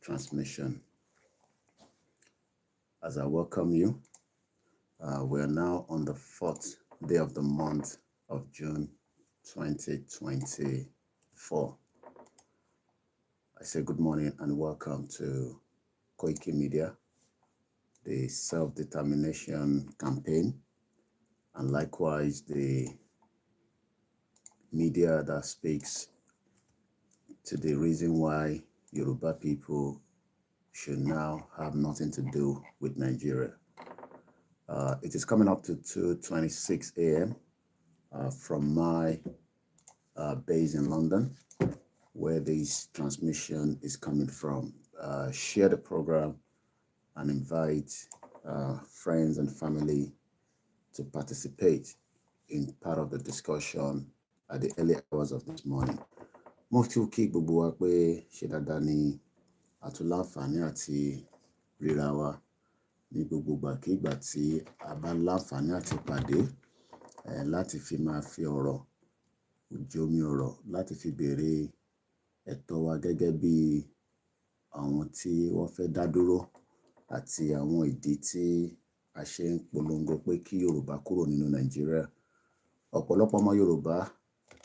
transmission. As I welcome you, we are now on the 4th day of the month of June 2024. I say good morning and welcome to Koikimedia, the self-determination campaign, and likewise the media that speaks to the reason why Yoruba people should now have nothing to do with Nigeria. It is coming up to 2:26 a.m. From my base in London, where this transmission is coming from. Share the program and invite friends and family to participate in part of the discussion at the early hours of this morning. Mo tún kí gbogbo wa pé ṣe dáadáa ni àtúnláǹfààní àti ríra wa ní gbogbo ìgbàkígbà tí a bá láǹfààní àti pàdé láti fi máa fi ọ̀rọ̀ jomi ọ̀rọ̀ láti fi béèrè ẹ̀tọ́ wa gẹ́gẹ́ bí àwọn tí wọ́n fẹ́ dá dúró àti àwọn ìdí tí a ṣe ń polongo pé kí Yorùbá kúrò nínú Nàìjíríà. Ọ̀pọ̀lọpọ̀ ọmọ Yorùbá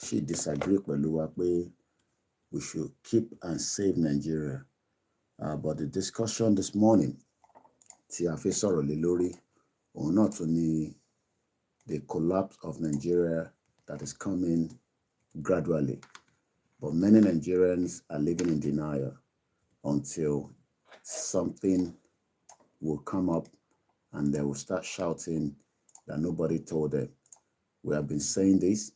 sì disagree pẹ̀lú wa pé we should keep and save Nigeria. But the discussion this morning tí a fẹ́ sọ̀rọ̀ lé lórí òun náà tún ní the collapse of Nigeria that is coming gradually. But many Nigerians are living in denial until something will come up and they will start shouting that nobody told them. We have been saying this,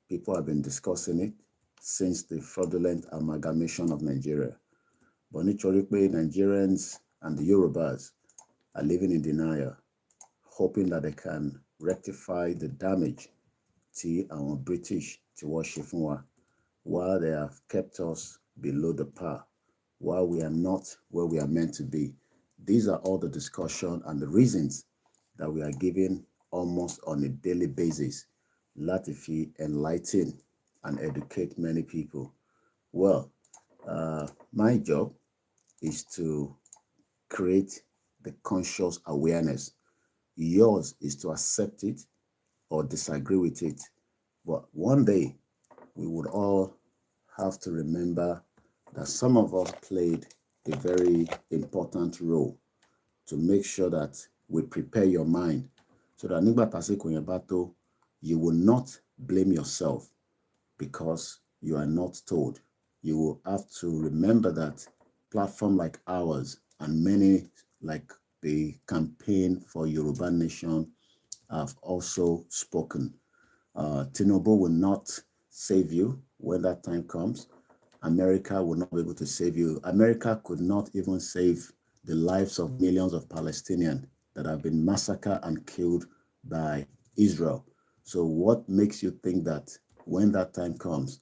people have been discussing it since the fraudulent amalgamation of Nigeria. But nítorí pé Nigerians and the Yorubas are living in denial, hoping that they can rectify the damage tí àwọn British tí wọ́n ṣe fún wa, while they have kept us below the par, while we are not where we are meant to be. These are all the discussion and the reasons that we are giving almost on a daily basis láti fi enlighten and educate many people. Well, my job is to create the conscious awareness. Yours is to accept it or disagree with it. But one day, we would all have to remember that some of us played a very important role to make sure that we prepare your mind so that nígbà tásìkò yẹn bá tó, you will not blame yourself because you are not told. You will have to remember that platform like ours and many like the campaign for Yoruba Nation have also spoken. Tinubu will not save you when that time comes. America will not be able to save you. America could not even save the lives of millions of Palestinians that have been massacred and killed by Israel. So what makes you think that when that time comes,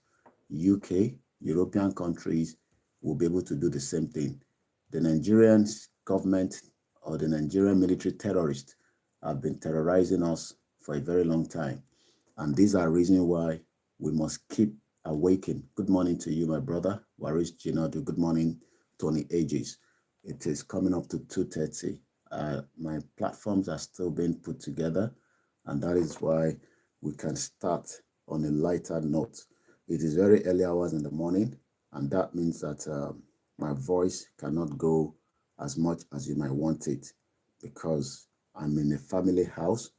UK, European countries will be able to do the same thing? The Nigerian government or the Nigerian military terrorists have been terrorizing us for a very long time. And these are reasons why we must keep awakened. Good morning to you, my brother, Waris Jinadu. Good morning, Tony Ages. It is coming up to 2:30. My platforms are still being put together, and that is why we can start on a lighter note. It is very early hours in the morning, and that means that my voice cannot go as much as you might want it because I'm in a family house,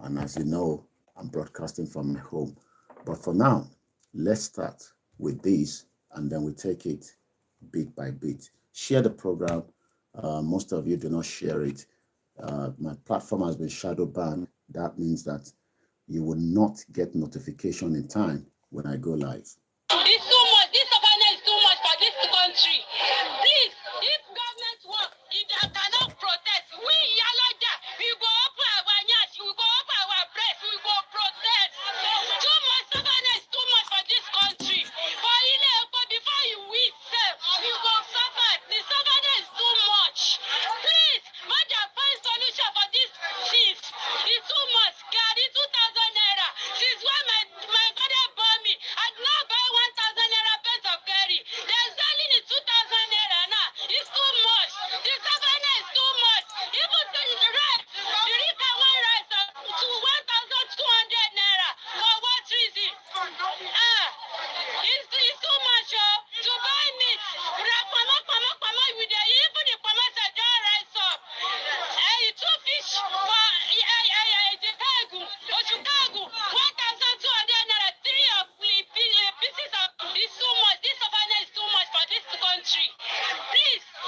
and as you know, I'm broadcasting from my home. But for now, let's start with this, and then we take it bit by bit. Share the program. Most of you do not share it. My platform has been shadow banned. That means that you will not get notification in time when I go live. It's too much. This awareness is too much for this country. Please, if government work, if they cannot protest, we Yalaja, we go up our nyash, we go up our breast, we go protest. Too much awareness, too much for this country. But before you win, you go suffer. The awareness is too much. Please, Maja, find solution for this shit. It's too much. God, it's 2,000 naira. Since when my father bought me, I now buy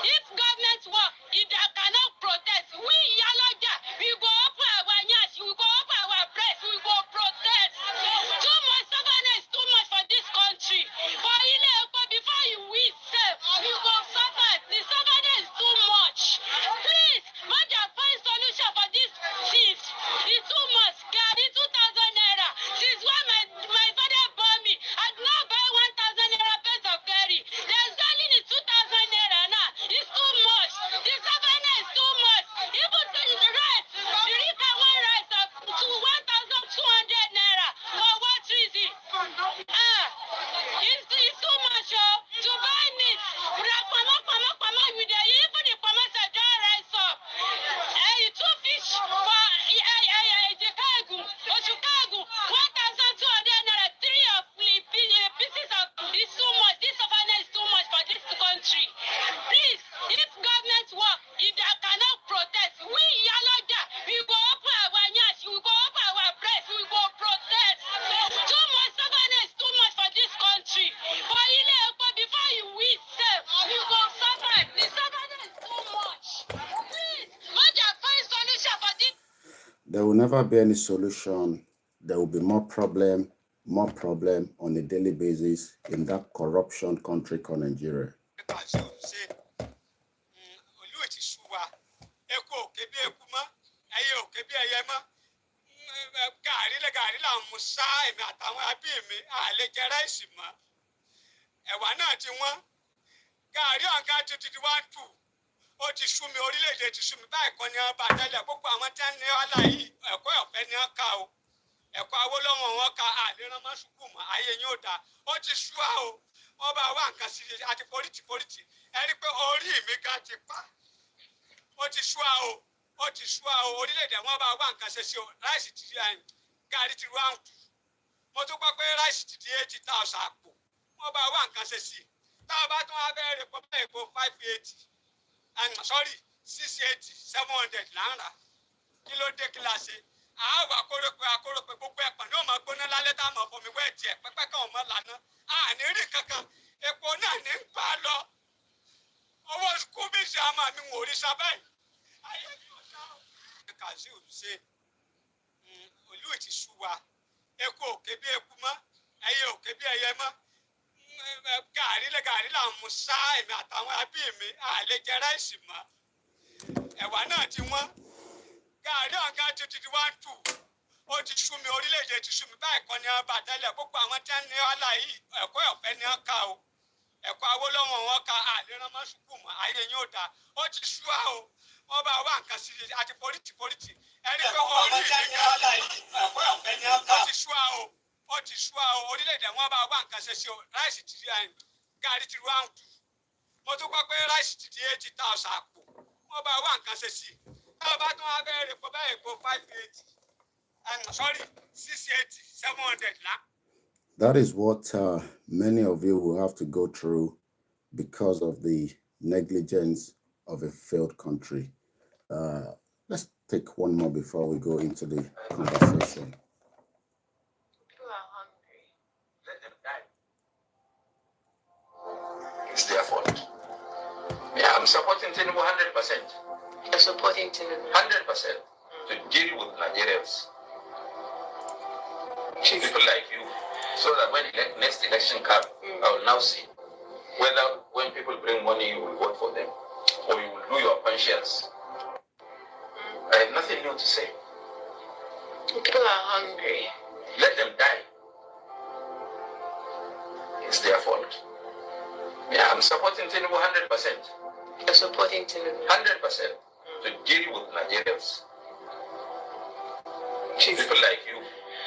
If government work, if they cannot protest, we Yaloja, we go open our nyash, we go open our press, we go protest. Too much stubbornness, too much for this country. For before you will save, you go suffer. The stubbornness is too much. Please, Mother, find solution for this things. It's too much. Carry 2,000 naira. Since when my father bought me, I do not buy 1,000 naira peso of carry. There's only the 2,000 naira now. It's too much. The stubbornness is too much. Even the rice, the Rika one rice of 1,200 naira. For what reason? It's too much, to buy meat. With the even the commercial dry rice up. Two fish for Chicago, 1,200 naira, three of pieces of. It's too much. This stubbornness is too much for this country. Please, if government work, if they cannot protest, we Yaloja, we go open our nyash, we go open our press, we go protest. Too much stubbornness, too much for this country. For before you will save, you go suffer. The stubbornness is too much. Please, Mother, find solution for this. There will never be any solution. There will be more problem on a daily basis in that corruption country called Nigeria. Ó ti sú mi, orílẹ̀-èdè ti sú mi, báyìí kan ní ọba àtẹ́lẹ̀ gbogbo àwọn tí wọ́n ní ọlá yìí ẹ̀kọ́ ọ̀fẹ́ ní ọkà o ẹ̀kọ́ Awólọ́wọ̀ wọn ka àlérán mọ́ sùkúù mọ́ ayé yín ò dáa ó ti sú wa o wọ́n bá wá nǹkan sí àti pólítì ẹ rí i pé orí mi gan ti pa ó ti sú wa o orílẹ̀-èdè wọn bá wá nǹkan ṣe sí o ráìsì ti gàrí ti rú àǹtù mo tún gbọ́ pé ráìsì ti di 80,000 àpò wọ́n bá wá nǹkan ṣe sí tá a bá tún wá bẹ́ẹ̀ pọ̀ bẹ́ẹ̀ kó 580. Sorry, 680, 700 láńra. Kí ló dé kí la ṣe? Àwa akórópè gbogbo ẹ̀pà ní ọmọ gbóná lálẹ́ tá a mọ̀ fún mi wẹ́ẹ̀ tiẹ̀ pẹ́pẹ́ kan ọmọ lànà. Àní rí kankan, epo náà ní ń pa lọ. Owó sukú bí ṣe àmà mi wò rí sábẹ́ yìí. Ayé mi ò dá o. Kazeem ṣe olú ti sú wa. Eku òkè bí eku mọ́, ẹyẹ òkè bí ẹyẹ mọ́. Gàrí là ń mu sá èmi àtàwọn ẹbí mi àlè jẹ ráìsì mọ́ ẹ̀wà náà ti wọ́n gàrí ọ̀gá ti 1.2 ó ti sú mi orílẹ̀-èdè ti sú mi báyìí kan ní ọba àtẹ́lẹ̀ gbogbo àwọn tí wọ́n ní ọlá yìí ẹ̀kọ́ ọ̀fẹ́ ní ọkà o ẹ̀kọ́ Awólọ́wọ̀ wọn ka àlérán mọ́ sùkúù mọ́ ayé yín ò dáa ó ti sú wa o wọ́n bá wá nǹkan sí àti pólítì ẹni pé orí mi gan ẹ̀kọ́ ọ̀fẹ́ ní ọkà ó ti sú wa o orílẹ̀-èdè wọn bá wá nǹkan ṣe sí o ráìsì ti gàrí ti rú àǹtù mo tún gbọ́ pé ráìsì ti di 80,000 àpò wọ́n bá wá nǹkan ṣe sí tá a bá tún wá bẹ́ẹ̀ pọ̀ bẹ́ẹ̀ kó 580 sorry 680 700 lá. That is what many of you will have to go through because of the negligence of a failed country. Let's take one more before we go into the conversation. It's their fault. Yeah, I'm supporting Tinubu 100%. You're supporting Tinubu 100% to deal with Nigerians. People like you, so that when the next election comes, I will now see whether when people bring money, you will vote for them, or you will do your conscience. I have nothing new to say. People are hungry. Let them die. It's their fault. Yeah, I'm supporting Tinubu 100%. You're supporting Tinubu 100% to deal with Nigerians. People like you,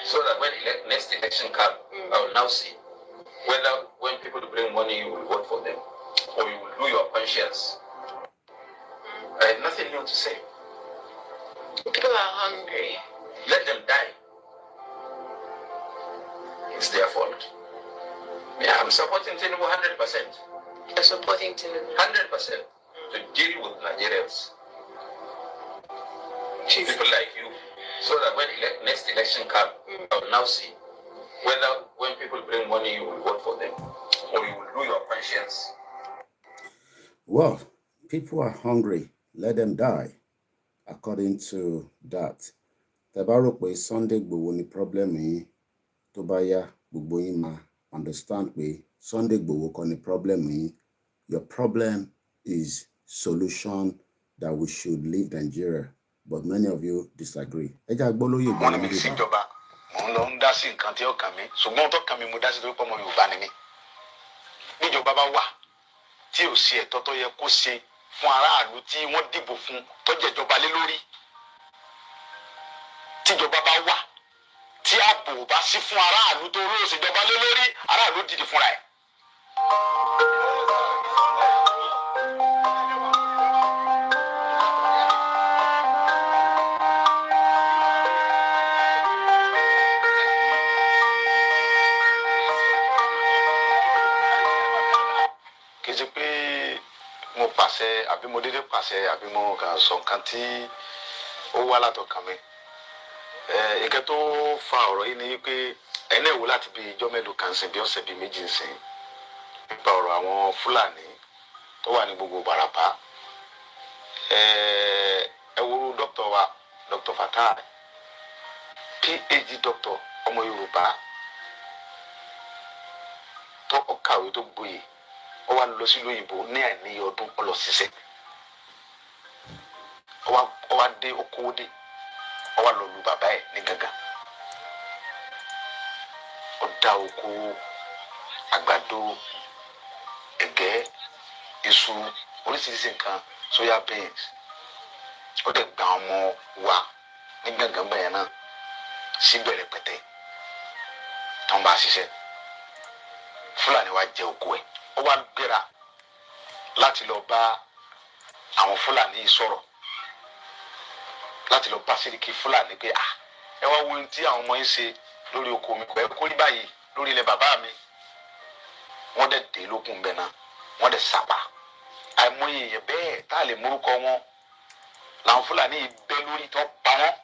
so that when the next election comes, I will now see whether when people bring money, you will vote for them, or you will do your conscience. I have nothing new to say. People are hungry. Let them die. It's their fault. Yeah, I'm supporting Tinubu 100%. You're supporting Tinubu 100% to deal with Nigerians. People like you, so that when the next election comes, I will now see whether when people bring money, you will vote for them, or you will do your conscience. Well, people are hungry, let them die. According to that, tẹ́ bá rò pé Sunday Igboho ni problem yín, tó bá yá gbogbo yín máa understand pé Sunday Igboho kọ́ ni problem yín. Your problem is solution that we should leave Nigeria, but many of you disagree. Ẹ jẹ́ agbólóyè wọ́n ní mi ti síjọba mò ń lọ ń dá sí nǹkan tí ó kàn mí ṣùgbọ́n tó kàn mí mo dá sí torí pé ọmọ Yorùbá ni mí. Níjọba bá wà tí ò sí ẹ̀tọ́ tó yẹ kó ṣe fún aráàlú tí wọ́n dìbò fún tó jẹ̀jọba lé lórí. Tíjọba bá wà tí ààbò bá sí fún aráàlú tó ló ṣèjọba lé lórí, aráàlú dìde fúnra ẹ̀. Kì í ṣe pé mo pàṣẹ àbí mo dédé pàṣẹ àbí mo kàn sọ nǹkan tí ó wá látọkàn mi. Ìkẹ́ tó fa ọ̀rọ̀ yìí ni pé ẹni ẹ̀wò láti bí ijọ́ mélòó kan sìn bí ọ̀sẹ̀ bíi méjì ń sìn nípa ọ̀rọ̀ àwọn Fúlàní tó wà ní gbogbo Ìbàràpá. Ẹ wo dókítà wa Dr. Fatai, PhD doctor ọmọ Yorùbá tó kàwé tó gboyè ó wá lọ sí lóyìnbó ní àìníye ọdún ó lọ ṣiṣẹ́ ó wá dé okòó dé ó wá lọ lu bàbá ẹ̀ ní gángan ó dá oko àgbàdo ẹ̀gẹ́ iṣu oríṣiríṣi nǹkan soya beans ó dẹ̀ gba ọmọ wa ní gángan bẹ́ẹ̀ náà sí bẹ̀rẹ̀ pẹ̀tẹ́ tó ń bá a ṣiṣẹ́. Fúlàní wa jẹ oko ẹ̀ ó wá gbéra láti lọ bá àwọn Fúlàní sọ̀rọ̀ láti lọ bá Sẹ́ríkì Fúlàní pé ẹ wá wo ohun tí àwọn ọmọ yín ṣe lórí oko mi kò ẹ kó rí báyìí lórí ilẹ̀ bàbá mi. Wọ́n dẹ̀ dé lókun bẹ́ẹ̀ náà wọ́n dẹ̀ sábà àìmọye èèyàn bẹ́ẹ̀ tá a lè mórúkọ wọn làwọn Fúlàní yìí bẹ́ lórí tó pa wọ́n.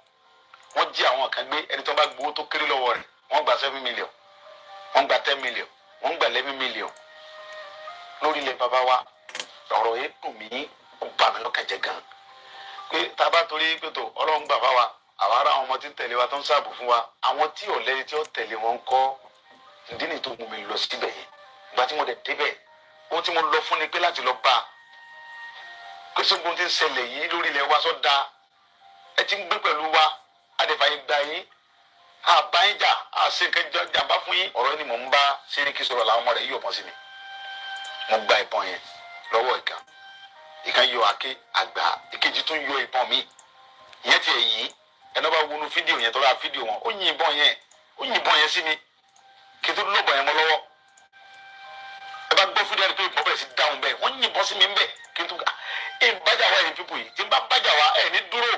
Wọ́n jí àwọn kan gbé ẹni tó bá gbowó tó kéré lọ́wọ́ rẹ̀ wọ́n gba 7 million wọ́n gba 10 million wọ́n gba 11 million lórí ilẹ̀ bàbá wa. Ọ̀rọ̀ yẹn dùn mí ó bà mí lọ́kàn jẹ́ gan pé tá a bá torí pé tó Ọlọ́run gbà bá wa àwa ará àwọn ọmọ tí ń tẹ̀lé wa tó ń ṣààbò fún wa àwọn tí ò lẹ́ni tí ó tẹ̀lé wọn kọ́ ìdí nìyí tó mú mi lọ síbẹ̀ yẹn. Ìgbà tí mo dẹ̀ débẹ̀ ohun tí mo lọ fún ni pé láti lọ bá a pé sógun tí ń ṣẹlẹ̀ yìí lórí ilẹ̀ wa sọ da ẹ ti ń gbé pẹ̀lú wa adẹ̀fàyè gbà yín àbáyín jà àṣẹ nǹkan jàmbá fún yín. Ọ̀rọ̀ ni mò ń bá Sẹ́ríkì sọ̀rọ̀ làwọn ọmọ rẹ̀ yí ọ̀pọ̀ sí mi. Mo gba ìbọn yẹn lọ́wọ́ ìkan yọ àké àgbà ìkejì tún yọ ìbọn mi ìyẹn ti ẹ̀yìn ẹni bá wọnú fídíò yẹn tọ́ra fídíò wọn ó yin ìbọn yẹn sí mi kí n tó lọ́bọ̀ yẹn mọ́ lọ́wọ́. Ẹ bá gbọ́ fídíò yẹn pé ìbọn bẹ̀rẹ̀ sí dáhùn bẹ́ẹ̀ wọ́n yin ìbọn sí mi ń bẹ̀ kí n tó bájà wá ẹ̀yìn pípò yìí tí n bá bájà wá ẹ̀ ní dúró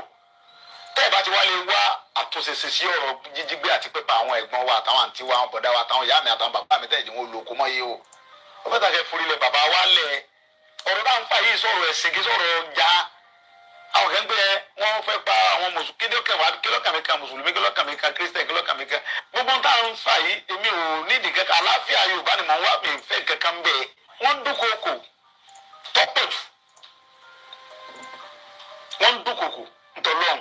tẹ́ ẹ bá ti wá lè wá àtúnṣe sí ọ̀rọ̀ jíjígbé àti pípa àwọn ẹ̀gbọ́n wa àtàwọn àǹtí wa àwọn bọ̀dá wa àtàwọn ìyá mi àtàwọn bàbá mi tẹ́ẹ̀jì wọn olóko mọ́ yé o. Ó fẹ́ tàkẹ́ forílẹ̀ bàbá wa lẹ̀ ọ̀rọ̀ náà ń fà yìí sọ̀rọ̀ ẹ̀sìn kí sọ̀rọ̀ já àwọn kan gbé wọn fẹ́ pa àwọn mùsùlùmí kílọ̀kàmíkà mùsùlùmí kílọ̀kàmíkà kírísítẹ̀ kílọ̀kàmíkà gbogbo táwọn ń fà yìí èmi ò nídìí kankan àlàáfíà Yorùbá ni mò ń wá mi fẹ́ kankan bẹ́ẹ̀ wọ́n ń dúnkòkò tọ́pọ̀ jù wọ́n ń dúnkòkò ntọ́lọ́run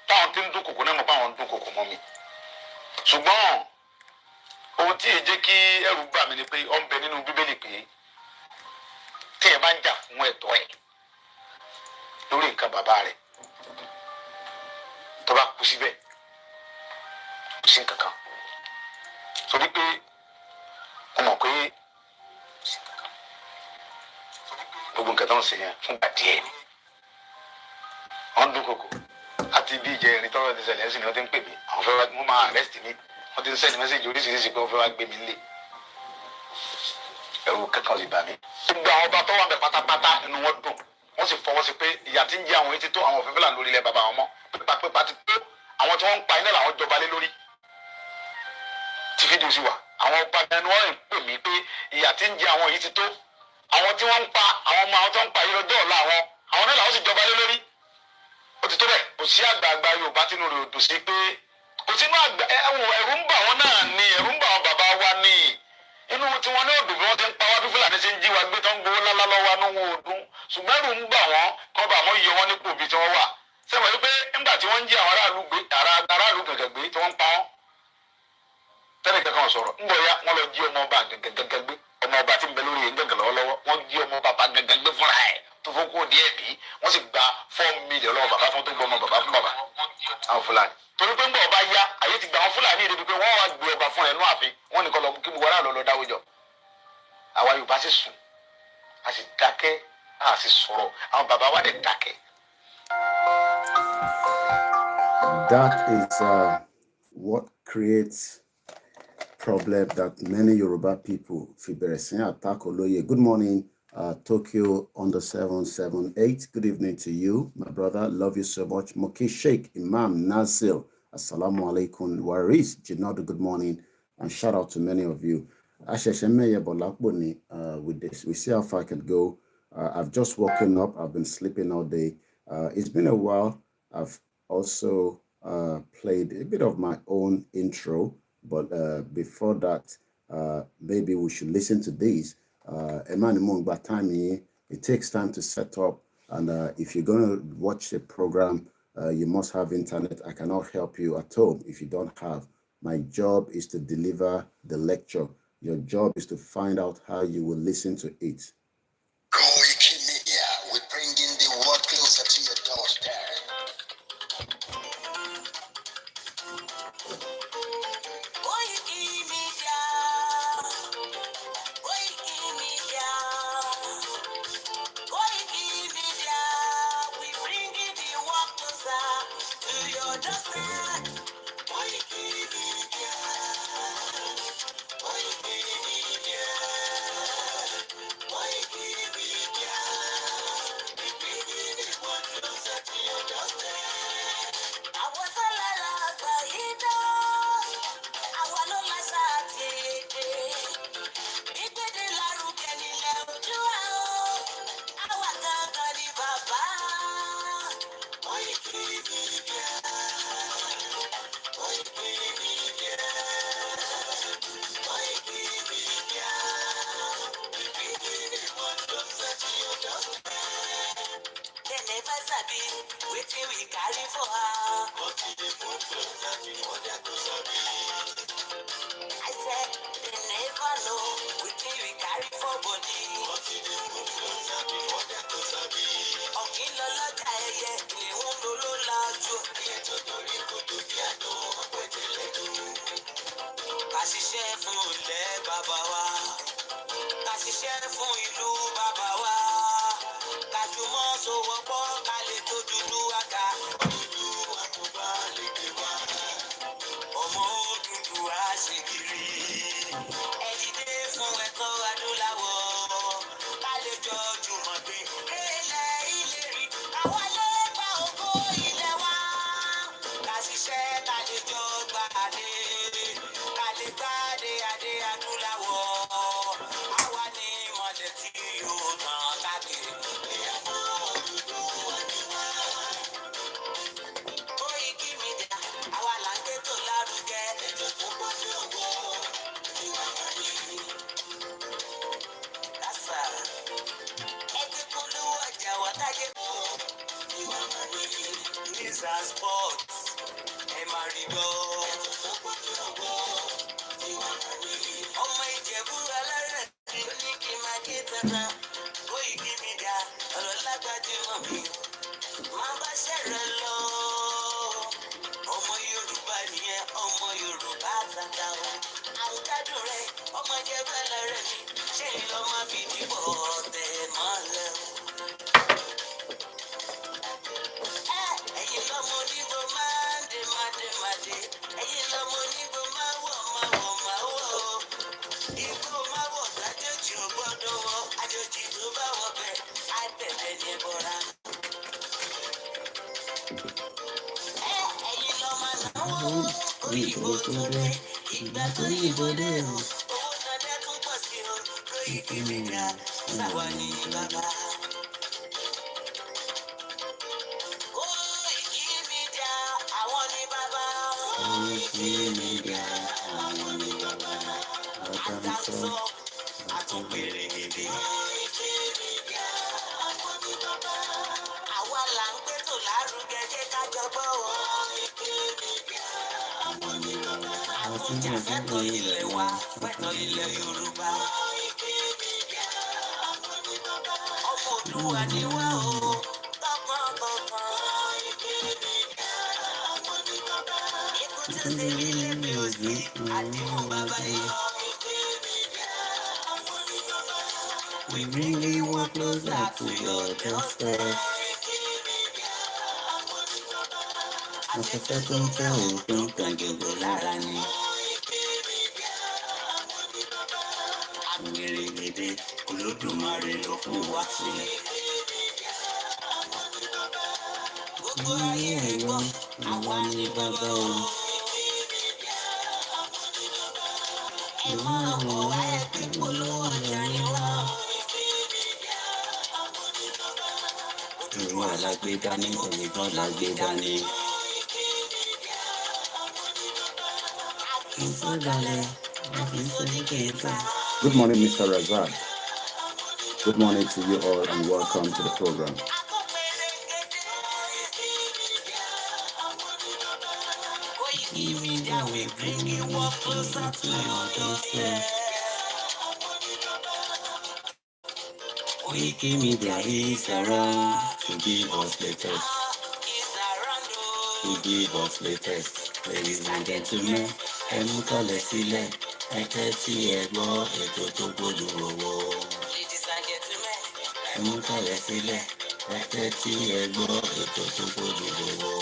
táwọn tí ń dúnkòkò náà mọ̀ pé àwọn ń dúnkòkò mọ́ mi. Ṣùgbọ́n ohun tí èyí jẹ́ kí ẹ̀rù bà mí ni pé ó ń bẹ nínú Bíbélì pé tí ẹ bá ń jà fún ẹ̀tọ́ ẹ̀ lórí nǹkan bàbá rẹ̀ tó bá kú síbẹ̀ kò sí nǹkan kan torí pé mo mọ̀ pé gbogbo nǹkan tó ń ṣe yẹn fúngbà díẹ̀ ni wọ́n ń dúnkòkò àti bí ìjẹ́ ìrìn tọ́rọ̀ ti ṣẹlẹ̀ ẹ̀sìn ni wọ́n ti ń pè mí àwọn fẹ́ wá mú máa arrest mi wọ́n ti ń send message oríṣiríṣi pé wọ́n fẹ́ wá gbé mi lé ẹ̀rù kankan sì bà mí. Gbogbo àwọn ọba tó wà bẹ̀ pátápátá inú wọn dùn wọ́n sì fọwọ́ sí pé ìyà tí ń jẹ àwọn etí tó àwọn òfin fúlàní lórí ilẹ̀ bàbá wọn mọ́ pípa ti tó àwọn tí wọ́n ń pa iná làwọn jọba lé lórí tí fídíò sì wà. Àwọn ọba ẹni wọ́n ń pè mí pé ìyà tí ń jẹ àwọn yìí ti tó àwọn tí wọ́n ń pa àwọn ọmọ àwọn tó ń pa yìí lọ́jọ́ ọ̀la àwọn náà làwọn sì jọba lé lórí. Ó ti tó bẹ́ẹ̀ kò sí àgbààgbà Yorùbá tínú rẹ̀ ò dùn sí pé kò sínú àgbà ẹ̀rù ń bà wọ́n náà ni ẹ̀rù ń bà wọ́n bàbá wa ni inú tí wọ́n ní òdùn bí wọ́n ti ń pa wá bí Fúlàní ṣe ń jí wa gbé tó ń gbowó lálá lọ́wọ́ inú wọn ò dùn ṣùgbọ́n ẹ̀rù ń bà wọ́n kọ́ bá wọn yọ wọn nípò bí tí wọ́n wà sẹ́wọ̀n wípé nígbà tí wọ́n ń jí àwọn aráàlú gẹ̀gẹ̀ gbé tí wọ́n ń pa wọ́n tẹ́lẹ̀ kankan sọ̀rọ̀ ń bọ̀ ya wọ́n lọ jí ọmọ ọba gẹ̀gẹ̀ gbé ọmọ ọba tí ń bẹ lórí gẹ̀gẹ̀ lọ́wọ́lọ́wọ́ wọ́n jí ọmọ bàbá gẹ̀gẹ̀ gbé fúnra ẹ̀ tó fún kó díẹ̀ bí wọ́n sì gba 4 million lọ́wọ́ bàbá fún tó gbọ́ ọmọ bàbá fún bàbá àwọn Fúlàní torí pé ń bọ̀ ọba ya àyè ti gba àwọn Fúlàní èdè pé wọ́n wá gbé ọba fún ẹ̀ nú ààfin wọ́n nìkan lọ kí gbogbo aráàlú lọ dáwọ́ jọ àwa Yorùbá sì sùn a sì dákẹ́ a sì sọ̀rọ̀ àwọn bàbá wa dẹ̀ dákẹ́. That is what creates problem that many Yoruba people attack Oloye. Good morning, Tokyo under 778. Good evening to you, my brother. Love you so much. Moki Sheikh, Imam Nazil. Assalamu alaikum. Waris Jinadu, good morning. And shout out to many of you. With this, we see how far I can go. I've just woken up. I've been sleeping all day. It's been a while. I've also played a bit of my own intro, but before that, maybe we should listen to these. It takes time to set up, and if you're going to watch the program, you must have internet. I cannot help you at home if you don't have. My job is to deliver the lecture. Your job is to find out how you will listen to it. Koikimedia, we're bringing the world closer to your doorstep. Koikimedia, Koikimedia, Koikimedia, we bringing the world closer to your doorstep. Koikimedia, Koikimedia, Koikimedia, we bringing the world closer to your doorstep. I was a lot of àwa ló láṣà àti èdè ìgbéde lárugẹ nílẹ̀ Oòduà o àwa gangan ni bàbá Koikimedia, Koikimedia, Koikimedia, we bringing the world closer to your doorstep. They never sabi wetin we carry for her, but e dey move closer before dem go sabi. I said they never know wetin we carry for body, but e dey move closer before dem go sabi. Ọ̀kìn lọ lọ́jà ẹyẹ ìhun ló ló lajú. Ẹyẹ tó dorí kodò bí àná ọ̀pẹ̀tẹ̀ lẹ́nu. Ká ṣiṣẹ́ fún ilẹ̀ bàbá wa, ká ṣiṣẹ́ fún ìlú bàbá wa, ká jùmọ̀ sowọ́pọ̀ ká lè tó dúdú àga. Dúdú àkùbá lè gbé wá. Ọmọ dúdú àṣekiri. Ẹ dìde fún ẹ̀tọ́ adúláwọ̀. Ká lè jọ jùmọ̀ gbé. Ilẹ̀ ìlérí. Àwa lè gba ògo ilẹ̀ wa. Ká ṣiṣẹ́ ká lè jọ gbàdé. Ká lè gbàdé adé adúláwọ̀. Àwa ni ìmọ̀lẹ̀ tí yóò tàn káàkiri. Ìyàwó òdúdú wà ní wá. Koikimedia, àwa là ń gbé tó lárugẹ. Ètò tó pọ̀ sí owó ìwà wọ̀nyí. Kásá, ẹgbẹ́ polówó ọjà wà táyé fún ìwà wọ̀nyí. News and sports, ẹ máa rí gbọ́. Ètò tó pọ̀ sí owó ìwà wọ̀nyí. Ọmọ Ìjẹ̀bú alárẹ̀ kí ló ní kí n máa ké tantan. Koikimedia, ọ̀rọ̀ lágbájú mọ̀ mi. Máa bá ṣẹ̀rẹ̀ lọ. Ọmọ Yorùbá nìyẹn, ọmọ Yorùbá tata o. Àǹkádùn rẹ̀, ọmọ Jẹ́bẹ́ lọ́rẹ́ mi. Ṣé ìlọ máa fi dìbò ọ̀tẹ̀ mọ́lẹ̀ o? Ẹ̀yin lọ́mọ onígbò máa ń dé máa dé máa dé. Ẹ̀yin lọ́mọ onígbò máa wọ̀ máa wọ̀ máa wọ̀ o. Ìgbó máa wọ̀ lájòjì ò gbọ́dọ̀ wọ̀. Àjòjì tó bá wọ̀ bẹ̀, á bẹ̀rẹ̀ ní ẹbọra. Ẹ̀yin lọ máa náwó òyìnbó tó dé. Ìgbà tó yìnbó dé o. Owó náà dẹ́kun pọ̀ sí o. Koikimedia, sáwa ní bàbá. Koikimedia, àwọn ní bàbá. Koikimedia, àwọn ní bàbá. àdáńtọ́ àtúnpèrègèdè. Àwa là ń gbẹ́tò lárugẹ jẹ́ ká jọgbọ́ o. Àtúnjà fẹ́tọ̀ ilẹ̀ wa, fẹ́tọ̀ ilẹ̀ Yorùbá. Ọmọ Òdùwà ni wá o, tọkàntọkàn. Ikú tí ṣe nílé mi ò sí, àdìmú bàbá yọ. We bring you one closer to your doorstep. Afẹ́fẹ́ tó ń fẹ́ òun tó ń kan gbogbo lára ni. Àgbèrègèdè Olódùmarè ló fún wa sí. Gbogbo ayé ẹ̀ gbọ́, àwa ni bàbá o. Ẹ máa wọ̀ wá ẹ pípọ̀ lọ́wọ́ ọjà ni wá. Olúwa la gbé dání, òmìnira la gbé dání. Good morning, Mr. Razak. Good morning to you all and welcome to the program. Koikimedia, we bring you up closer to your doorstep. Koikimedia is around to give us latest. To give us latest. Ladies and gentlemen, ẹ mú kọ́lẹ̀ sílẹ̀, ẹ tẹ́tí ẹ gbọ́ ètò tó gbójú owó. Ladies and gentlemen, ẹ mú kọ́lẹ̀ sílẹ̀, ẹ tẹ́tí ẹ gbọ́ ètò tó gbójú owó.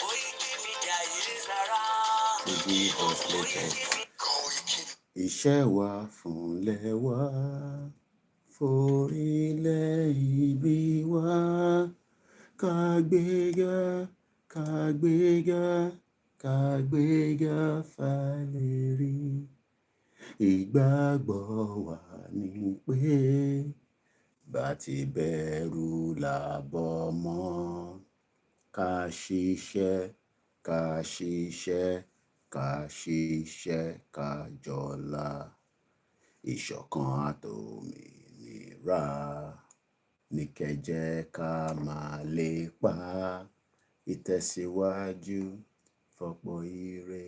Koikimedia is around to give us latest. Iṣẹ́ wa fúnlẹ̀ wa, forílẹ̀ ibi wa, kàgbéga, kàgbéga, kàgbéga fàlérí. Ìgbàgbọ́ wa ni pé bá ti bẹ̀rù làbọ̀ mọ́, ká ṣiṣẹ́, ká ṣiṣẹ́, ká ṣiṣẹ́, ká jọlá. Ìṣọ̀kan àtòmìnira ní kẹ́jẹ́ ká máa lépa. Ìtẹ̀síwájú fọ́pọ̀ ire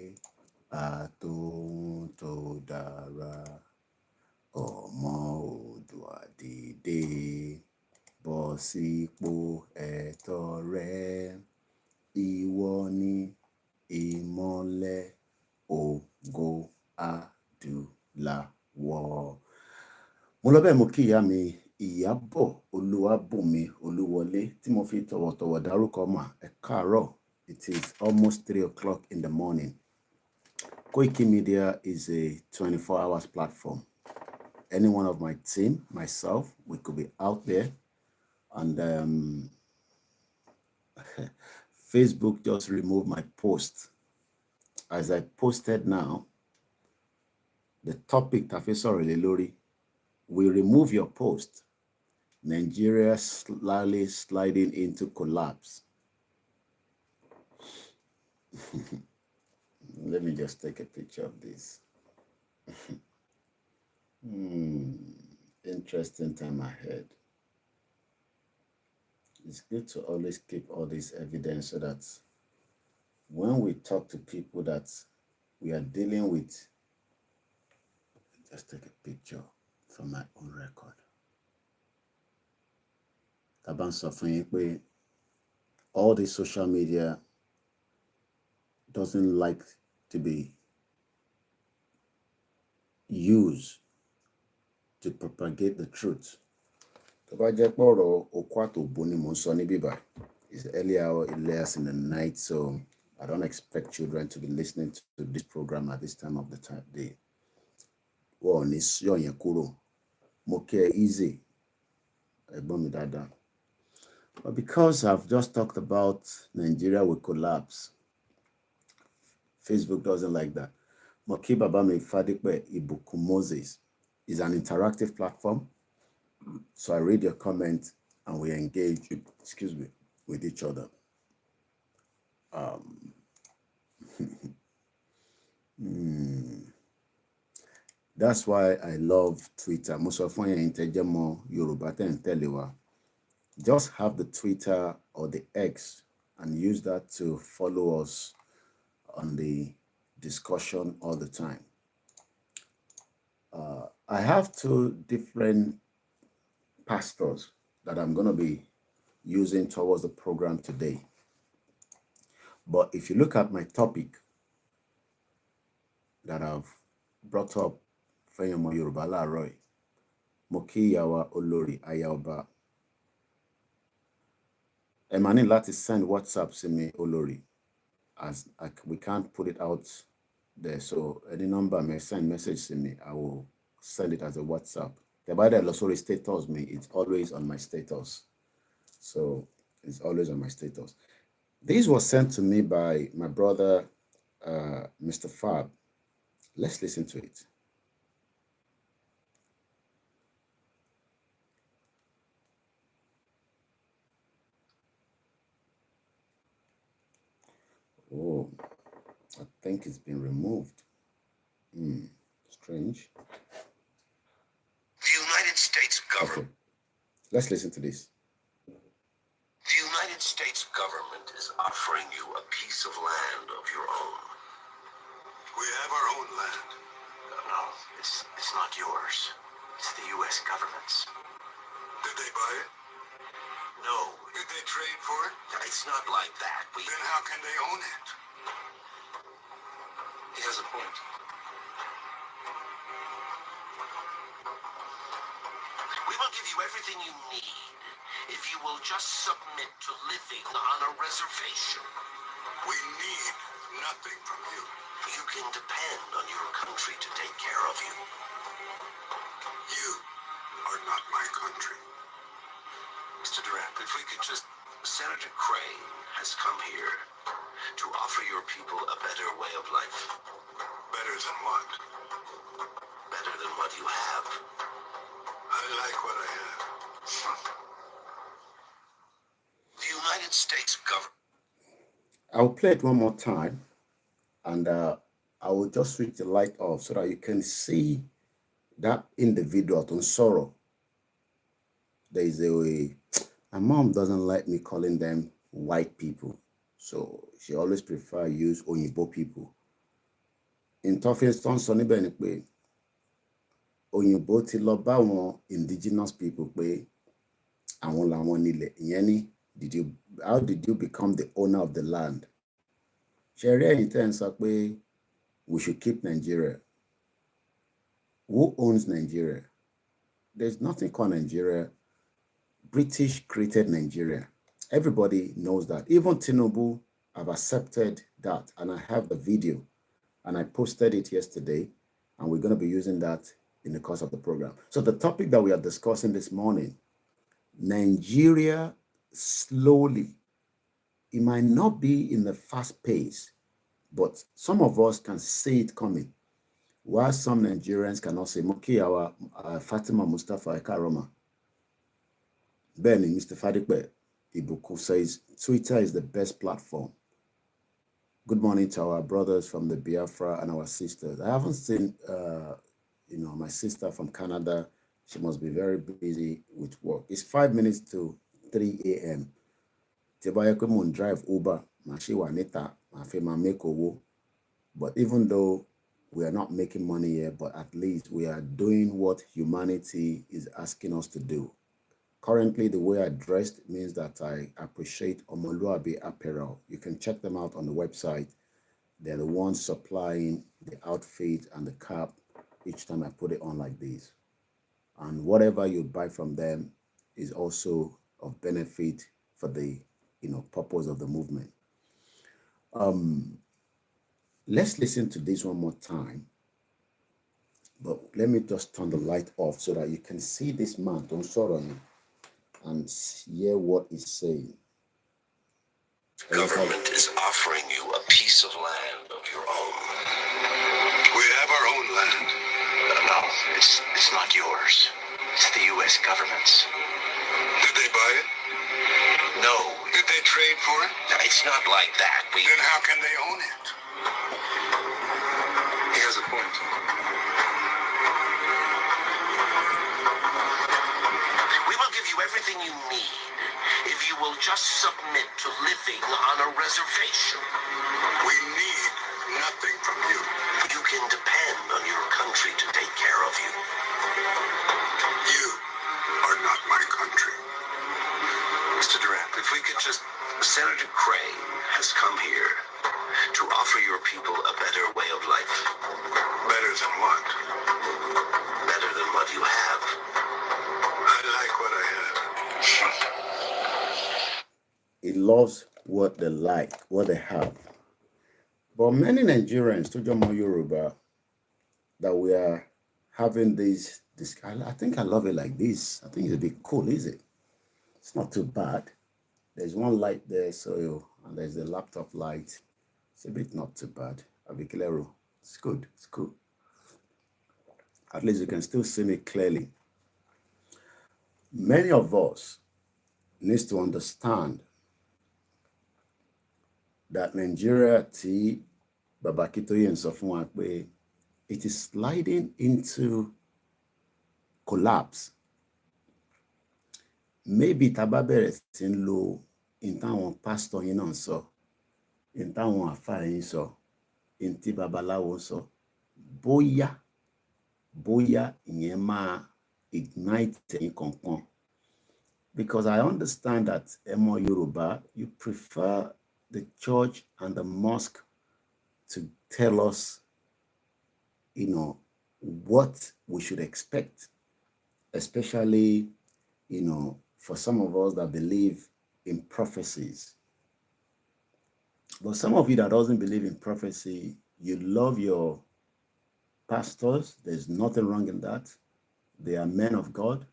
àtòhun tó dára. Ọmọ Oòduà dìde, bọ́ sípò ẹ̀tọ́ rẹ. Ìwọ ni ìmọ́lẹ̀ ògo adúláwọ̀. Mo lọ bẹ́ẹ̀ mo kí ìyá mi Ìyábọ̀ Olúwabùnmi Olúwọlé tí mo fi tọ̀wọ̀tọ̀wọ̀ dárúkọ mà. Ẹ káàárọ̀. It is almost 3 o'clock in the morning. Koikimedia is a 24 hours platform. Any one of my team, myself, we could be out there. And Facebook just removed my post. As I posted now, the topic Tafisori Lelori, we remove your post. Nigeria slowly sliding into collapse. Let me just take a picture of this. Interesting time ahead. It's good to always keep all this evidence so that when we talk to people that we are dealing with, just take a picture for my own record. Taban suffering, all the social media doesn't like to be used to propagate the truth. It's early hour, 11 in the night, so I don't expect children to be listening to this program at this time of the day. Easy. But because I've just talked about Nigeria will collapse, Facebook doesn't like that. Moki Babame Fadikwe Ibuku Moses is an interactive platform. So I read your comments and we engage, with each other. That's why I love Twitter. Most of you Yoruba telewa. Just have the Twitter or the X and use that to follow us on the discussion all the time. I have two different pastors that I'm going to be using towards the program today. But if you look at my topic that I've brought up, Fẹ́yànmọ́ Yorùbá láàárọ̀, mo kí ìyàwó olórí aya ọba. Ẹ máa ní láti send WhatsApp sí mi olórí, as we can't put it out there. So any number may send message to me, I will send it as a WhatsApp. The Bible also status me, it's always on my status. So it's always on my status. This was sent to me by my brother, Mr. Fab. Let's listen to it. Oh, I think it's been removed. Strange. The United States government. Okay. Let's listen to this. The United States government is offering you a piece of land of your own. We have our own land. No, it's not yours. It's the U.S. government's. Did they buy it? No. Did they trade for it? It's not like that. Then how can they own it? He has a point. We will give you everything you need if you will just submit to living on a reservation. We need nothing from you. You can depend on your country to take care of you. You are not my country. Mr. Durant, if we could just... Senator Crane has come here to offer your people a better way of life. Better than what? Better than what you have. I like what I have. The United States government... I'll play it one more time, and I will just switch the light off so that you can see that individual on sorrow. There is a way. My mom doesn't like me calling them white people, so she always prefer use Oyinbo people. In Toffinston, Sonny Benekwe, Oyinbo ti lọ bá àwọn indigenous people pé àwọn làwọn nílẹ̀. Ìyẹn ni, how did you become the owner of the land? Sherry ẹ̀yin sọ pé we should keep Nigeria. Who owns Nigeria? There's nothing called Nigeria. British created Nigeria. Everybody knows that. Even Tinubu have accepted that, and I have the video, and I posted it yesterday, and we're going to be using that in the course of the program. So the topic that we are discussing this morning, Nigeria slowly, it might not be in the fast pace, but some of us can see it coming, while some Nigerians cannot say, Moki, our Fatima Mustafa Ekaroma. Benny, Mr. Fadikbe Ibuku says, Twitter is the best platform. Good morning to our brothers from the Biafra and our sisters. I haven't seen, my sister from Canada. She must be very busy with work. It's 5 minutes to 3 a.m. Tibayakumun drive Uber, Mashiwa Neta, Mafema Mekowo. But even though we are not making money here, but at least we are doing what humanity is asking us to do. Currently, the way I dressed means that I appreciate Omoluabi Apparel. You can check them out on the website. They're the ones supplying the outfit and the cap each time I put it on like this. And whatever you buy from them is also of benefit for the purpose of the movement. Let's listen to this one more time. But let me just turn the light off so that you can see this man, Don Soron, and hear what he's saying. The government is offering you a piece of land of your own. We have our own land. No, it's not yours. It's the U.S. government's. Did they buy it? No. Did they trade for it? It's not like that. Then how can they own it? He has a point. everything you need if you will just submit to living on a reservation. We need nothing from you. You can depend on your country to take care of you. You are not my country. Mr. Durant, if we could just... Senator Crane has come here to offer your people a better way of life. Better than what? Better than what you have. I like what I have. He loves what they like, what they have. But many Nigerians, to Jomo Yoruba, that we are having this, I think I love it like this. I think it's a bit cool, is it? It's not too bad. There's one light there, so, and there's the laptop light. It's a bit not too bad. Abikilero. It's good. It's cool. At least you can still see me clearly. Many of us need to understand that Nigeria, Baba Akintoye and Sofun Akpe, it is sliding into collapse. Maybe tababere tin lo in táwọn pastor yín náà sọ, in táwọn àfáà yín sọ, in tí babaláwo sọ, bóyá ìyẹn máa ignite ẹ̀yin kankan. Because I understand that Emo Yoruba, you prefer the church and the mosque to tell us, what we should expect, especially, for some of us that believe in prophecies. But some of you that doesn't believe in prophecy, you love your pastors. There's nothing wrong in that. They are men of God.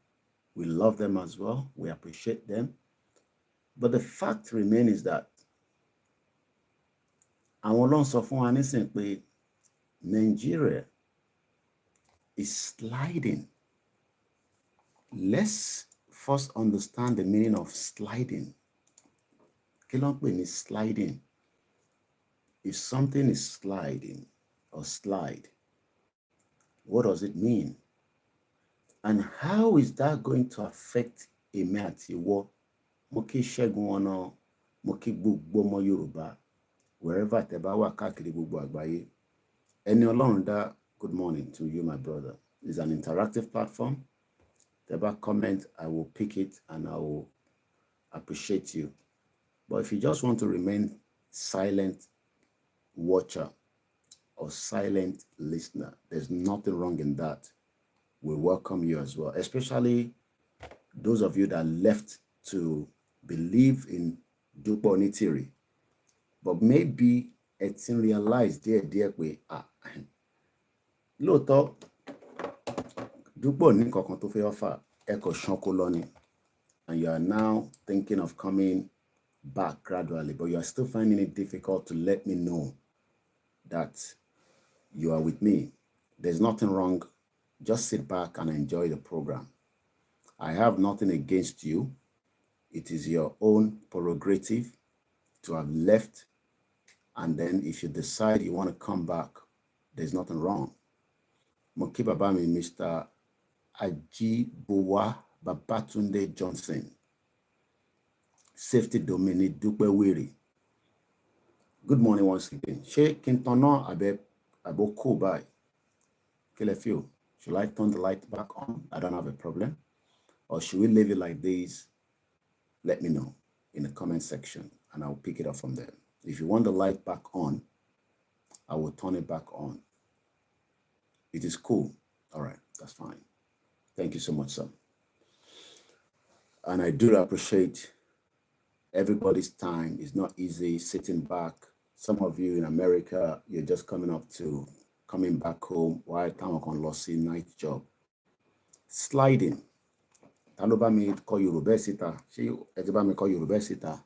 We love them as well. We appreciate them. But the fact remains is that àwọn Ọlọ́run sọ fún wa nísìnyí pé Nigeria is sliding. Let's first understand the meaning of sliding. Kí ló ń pè ní sliding? If something is sliding or slide, what does it mean? And how is that going to affect èmi àti ìwọ? Mo kí Ṣẹ́gun ọ̀nà, mo kí gbogbo ọmọ Yorùbá, wherever tẹ́ bá wà káàkiri gbogbo àgbáyé. Ẹni Ọlọ́run dá, good morning to you, my brother. It's an interactive platform. Tẹ́ bá comment, I will pick it and I will appreciate you. But if you just want to remain silent watcher or silent listener, there's nothing wrong in that. We welcome you as well, especially those of you that left to believe in Dupo Onitiri. But maybe it's in realize díẹ̀ pé lóòótọ́ Dupo ní nǹkan tó fẹ́ offer ẹ̀kọ́ ṣánko lọ ni, and you are now thinking of coming back gradually, but you are still finding it difficult to let me know that you are with me. There's nothing wrong. Just sit back and enjoy the program. I have nothing against you. It is your own prerogative to have left, and then if you decide you want to come back, there's nothing wrong. Moki Babami, Mr. Ajibowa Babatunde Johnson. Safety Dominic Dupe Wiri. Good morning once again. Ṣé kí n tanná àbò kò báyìí? Kí lẹ feel? Should I turn the light back on? I don't have a problem. Or should we leave it like this? Let me know in the comment section and I'll pick it up from there. If you want the light back on, I will turn it back on. It is cool. All right, that's fine. Thank you so much, sir. And I do appreciate everybody's time. It's not easy sitting back. Some of you in America, you're just coming back home while time on lossy night job. Sliding. Taloba mi call Yoruba sita. She ejiba mi call Yoruba sita.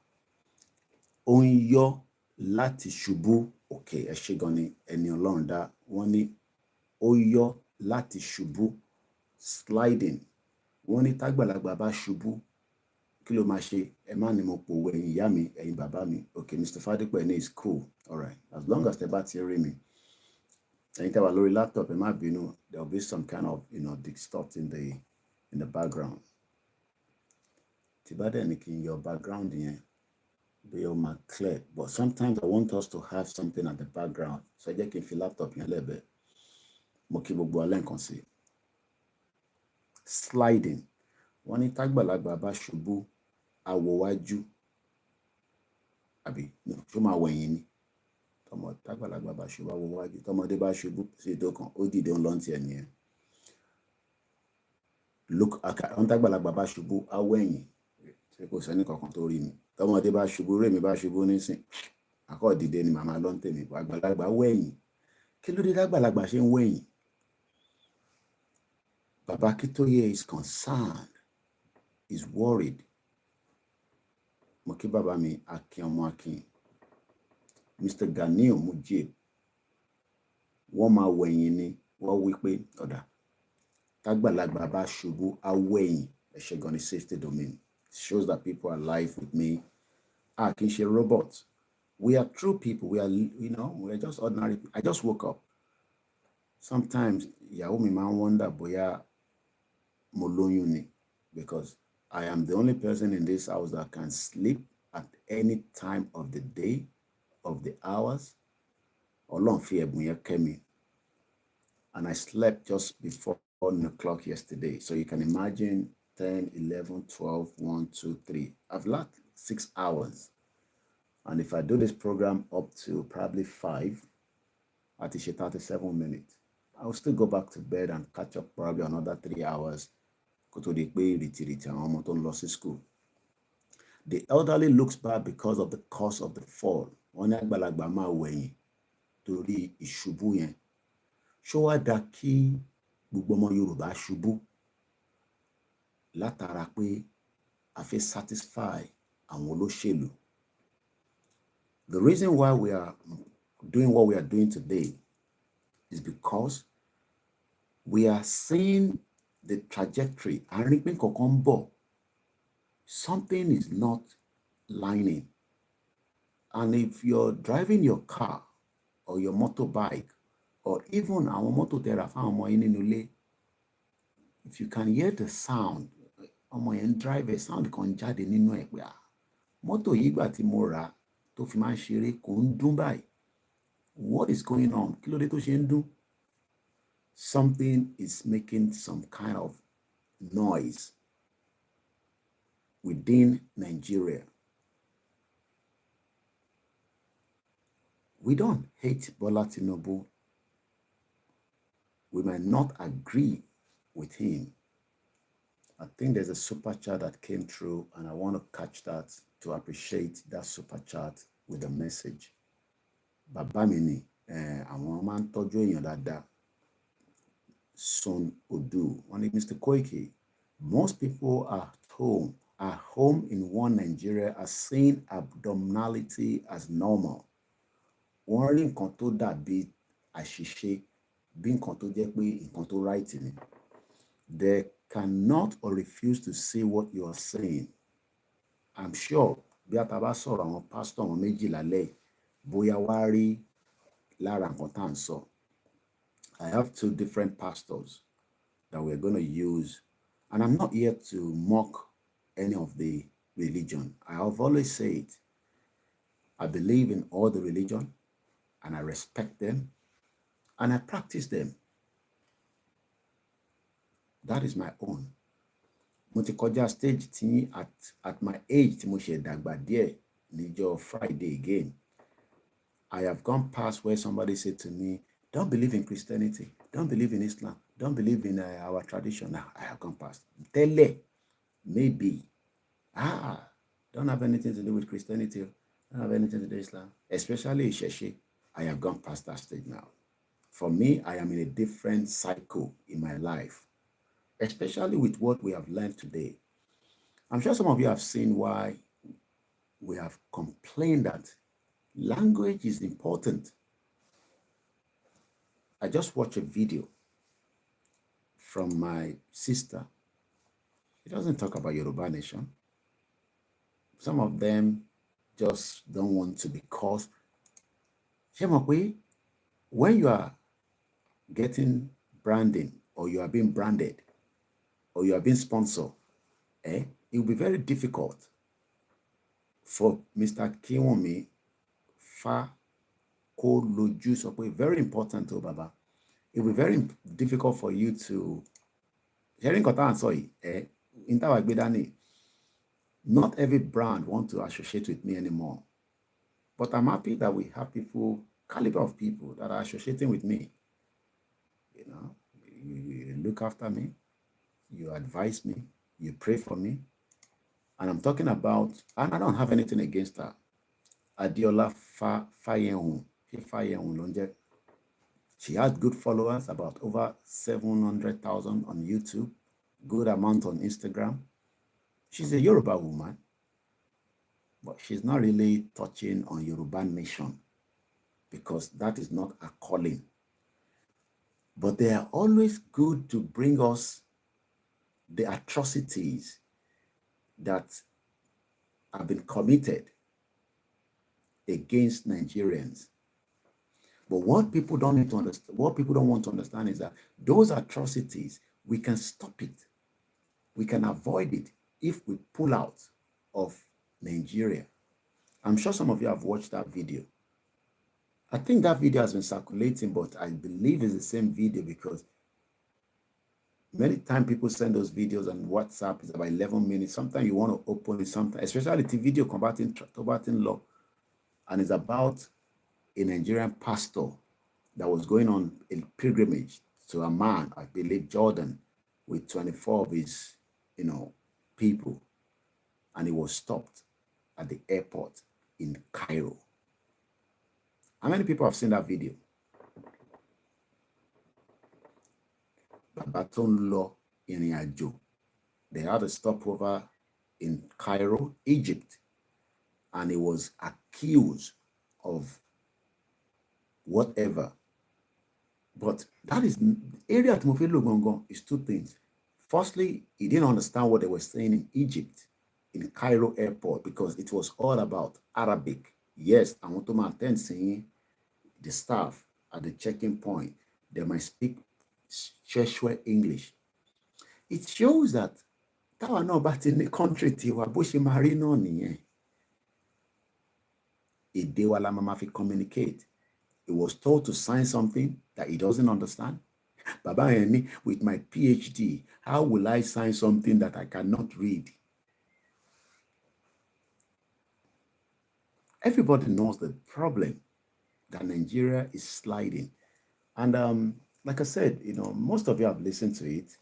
Onyo láti ṣubú. Okay, ẹ ṣé gan ni ẹni Ọlọ́run dá. Wọ́n ní Oyo láti ṣubú. Sliding. Wọ́n ní tágbàlagbà bá ṣubú. Kí ló máa ṣe? Ẹ má ní mo pòwe ẹ̀yin ìyá mi, ẹ̀yin bàbá mi. Okay, Mr. Fadipe is cool. All right. As long as the bá ti rí mi. Ẹ̀yin tẹ́ wà lórí laptop, ẹ má bínú. There will be some kind of, distort in the background. Your background yẹn be clear, but sometimes I want us to have something at the background. So jẹ́ kí n fi laptop yẹn lẹ́bẹ̀ẹ́. Mo kí gbogbo alẹ́ nǹkan sí. Sliding. Wọ́n ní tágbàlagbà bá ṣubú, awòwájú. Àbí ṣó máa wẹ̀yìn ni. Tágbàlagbà bá ṣubú, awòwájú. Tọmọdé bá ṣubú sí ìdókan, ó dìde ń lọ́ntì ẹ̀ nìyẹn. Look, tágbàlagbà bá ṣubú, awẹ̀yìn. Ṣé kò sẹ́ni kankan tó rí mi? Tọmọdé bá ṣubú, rèmi bá ṣubú nísìn. Akọ́ dìde ni màmá ló ń tèmi. Àgbàlagbà wẹ̀yìn. Kí ló dé tágbàlagbà ṣe ń wẹ̀yìn? Baba Kitoye is concerned, is worried. Mo kí bàbá mi Akin ọmọ Akin. Mr. Ganiu Mujib. Wọ́n máa wẹ̀yìn ni. Wọ́n wí pé ọ̀dà. Tágbàlagbà bá ṣubú, awẹ̀yìn. Ẹ ṣé gan ni safety domain. Shows that people are alive with me. Kì í ṣe robots. We are true people. We are, we are just ordinary people. I just woke up. Sometimes, ìyàwó mi máa ń wonder bóyá mo lóyún ni, because I am the only person in this house that can sleep at any time of the day, of the hours. Ọlọ́run fi ẹ̀bùn yẹn kẹ́ mi. And I slept just before 1 o'clock yesterday. So you can imagine 10, 11, 12, 1, 2, 3. I've lost 6 hours. And if I do this program up to probably 5, at 37 minutes, I'll still go back to bed and catch up probably another 3 hours. Go to the school. The elderly looks bad because of the cause of the fall. Wọ́n ní àgbàlagbà máa wẹ̀yìn torí ìṣubú yẹn. Ṣó wá dá kí gbogbo ọmọ Yorùbá ṣubú látara pé a fẹ́ satisfy àwọn olóṣèlú? The reason why we are doing what we are doing today is because we are seeing the trajectory. Something is not lining. And if you're driving your car or your motorbike, or even our motor therapy, if you can hear the sound, drive a sound kan jáde nínú ẹ̀ pé mọ́tò yìí gbà tí mo rà tó fi máa ń ṣeré kò ń dún báyìí. What is going on? Kí ló dé tó ṣe ń dún? Something is making some kind of noise within Nigeria. We don't hate Bola Tinubu. We might not agree with him. I think there's a super chat that came through, and I want to catch that to appreciate that super chat with a message. Bàbá mi ni, àwọn máa ń tọ́jú èèyàn dáadáa. Son Odu, Mr. Koiki, most people are home in one Nigeria are seeing abnormality as normal. Wọ́n rí nǹkan tó dàbí àṣìṣe bí nǹkan tó jẹ́ pé nǹkan tó right ni. They cannot or refuse to see what you are saying. I'm sure bí a ta bá sọ̀rọ̀ àwọn pastor àwọn méjì lálẹ́ bóyá wá rí lára nǹkan tá à ń sọ. I have 2 different pastors that we're going to use, and I'm not here to mock any of the religion. I have always said I believe in all the religion, and I respect them, and I practice them. That is my own. Mo ti kọjá stage tí at my age tí mo ṣe dàgbà díẹ̀ níjọ́ Friday again. I have gone past where somebody said to me, don't believe in Christianity, don't believe in Islam, don't believe in our tradition. Now I have gone past. Tẹ́lẹ̀, maybe, don't have anything to do with Christianity, don't have anything to do with Islam, especially Ìṣẹ̀ṣe. I have gone past that stage now. For me, I am in a different cycle in my life, especially with what we have learned today. I'm sure some of you have seen why we have complained that language is important. I just watched a video from my sister. It doesn't talk about Yoruba nation. Some of them just don't want to, because when you are getting branding, or you are being branded, or you are being sponsored, it will be very difficult for Mr. Kiwumi Fakoloju Sokwe, very important to Baba. It will be very difficult for you to hearing Kota and Soy, not every brand want to associate with me anymore. But I'm happy that we have people, caliber of people that are associating with me. You know, you look after me, you advise me, you pray for me. And I'm talking about, and I don't have anything against her, Adiola Fayehun. She has good followers, about over 700,000 on YouTube, good amount on Instagram. She's a Yoruba woman, but she's not really touching on Yoruba nation because that is not a calling. But they are always good to bring us the atrocities that have been committed against Nigerians. But what people don't need to understand, what people don't want to understand is that those atrocities, we can stop it. We can avoid it if we pull out of Nigeria. I'm sure some of you have watched that video. I think that video has been circulating, but I believe it's the same video because many times people send those videos on WhatsApp. It's about 11 minutes. Sometimes you want to open it, sometimes, especially the video combating law. And it's about a Nigerian pastor that was going on a pilgrimage to a man, I believe Jordan, with 24 of his, people. And he was stopped at the airport in Cairo. How many people have seen that video? Baton Law in Ajo. They had a stopover in Cairo, Egypt, and he was accused of whatever. But that is area at Mofelo Gongon is two things. Firstly, he didn't understand what they were saying in Egypt, in Cairo airport, because it was all about Arabic. Yes, I want to attend saying the staff at the checking point, they might speak Sheshwe English. It shows that Tawa no but in the country Tiwa Bushi Marino niye. Idewala mama fi communicate. He was told to sign something that he doesn't understand. Baba and me, with my PhD, how will I sign something that I cannot read? Everybody knows the problem that Nigeria is sliding. And like I said, most of you have listened to it.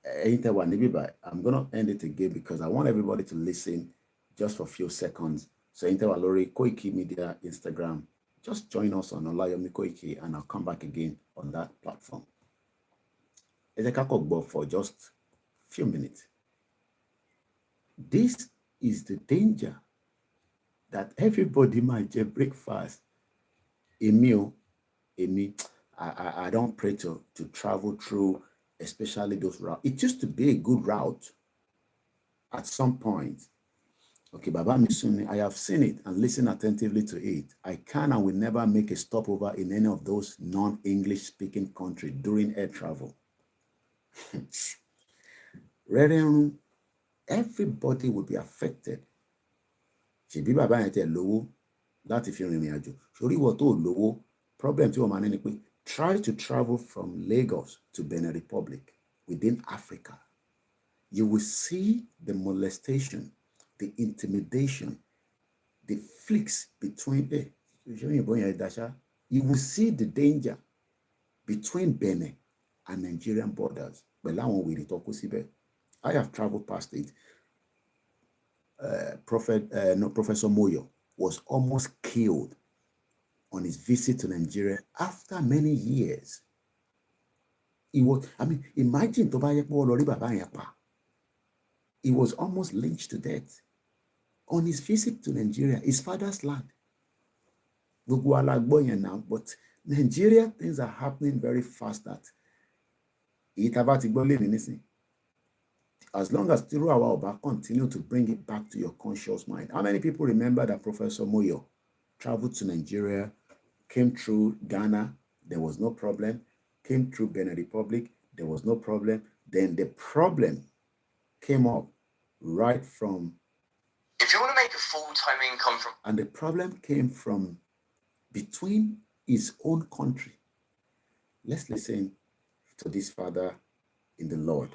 I'm going to end it again because I want everybody to listen just for a few seconds. So Interwalori, Koikimedia, Instagram, just join us on OLAYOMI KOIKI and I'll come back again on that platform. It's a kakokbo for just a few minutes. This is the danger that everybody might get breakfast. A meal, I don't pray to travel through, especially those routes. It used to be a good route at some point. Okay, Baba Misuni, I have seen it and listened attentively to it. I can and will never make a stopover in any of those non-English speaking countries during air travel. Everybody will be affected. That if you're problem try to travel from Lagos to Benin Republic within Africa. You will see the molestation, the intimidation, the flicks between you will see the danger between Benin and Nigerian borders. I have traveled past it. Professor Moyo was almost killed on his visit to Nigeria after many years. He was, imagine he was almost lynched to death on his visit to Nigeria, his father's land. But Nigeria, things are happening very fast that as long as Tiru Awaoba continue to bring it back to your conscious mind. How many people remember that Professor Moyo traveled to Nigeria, came through Ghana, there was no problem, came through Benin Republic, There was no problem. Then the problem came up right from. If you want to make a full-time income from... And the problem came from between his own country. Let's listen to this father in the Lord.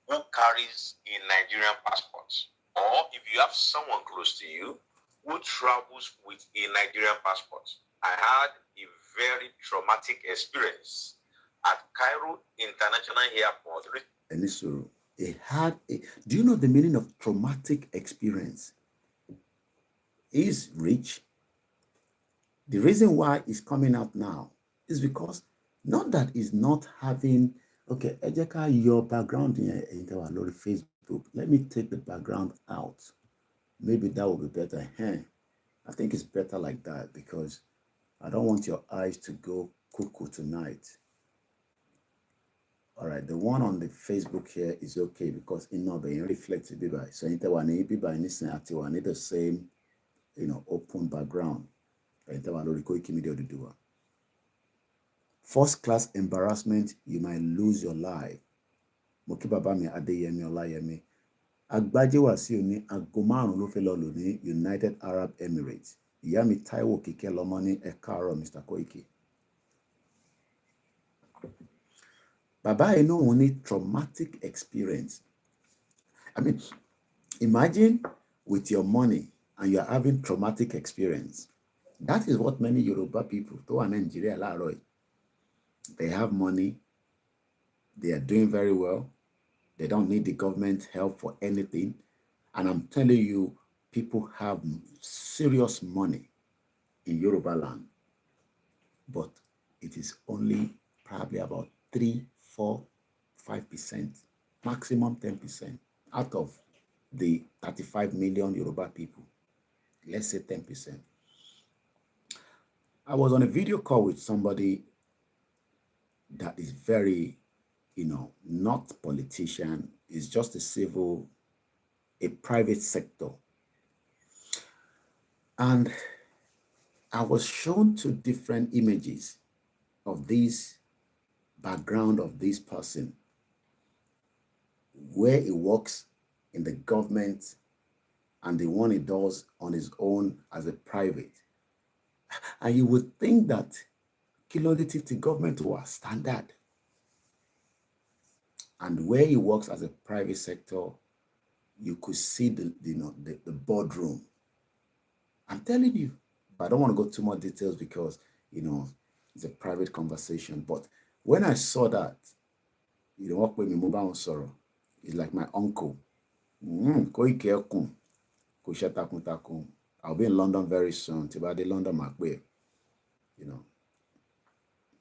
Who carries a Nigerian passport, or if you have someone close to you who travels with a Nigerian passport. I had a very traumatic experience at Cairo International Airport. Enisuru, do you know the meaning of traumatic experience? He's rich. The reason why it's coming out now is because not that he's not having, okay, Ejeka, your background in Facebook. Let me take the background out. Maybe that will be better. I think it's better like that because I don't want your eyes to go cuckoo tonight. All right, the one on the Facebook here is okay because it not being reflected by. So it need the same, open background. First class embarrassment, you might lose your life. Mokibabami Adeyemi Olayemi. Agbaje Wasiu ní aago márùn-ún ló fẹ́ lọ lò ní United Arab Emirates. Ìyá mi Táíwò Kíkẹ́ lọ́mọ ní ẹ káàárọ̀ Mr. Koiki. Bàbá yìí náà wọ́n ní traumatic experience. I mean, imagine with your money and you're having traumatic experience. That is what many Yoruba people, tó wà Nigeria láàárọ̀ yìí. They have money. They are doing very well. They don't need the government help for anything. And I'm telling you, people have serious money in Yoruba land. But it is only probably about 3, 4, 5%, maximum 10% out of the 35 million Yoruba people. Let's say 10%. I was on a video call with somebody that is very, not politician, is just a private sector. And I was shown 2 different images of this background of this person, where he works in the government and the one he does on his own as a private. And you would think that kilodity government was standard. And where he works as a private sector, you could see the boardroom. I'm telling you, but I don't want to go too much details because, it's a private conversation. But when I saw that, what with me mobile sorrow, it's like my uncle. I'll be in London very soon. London,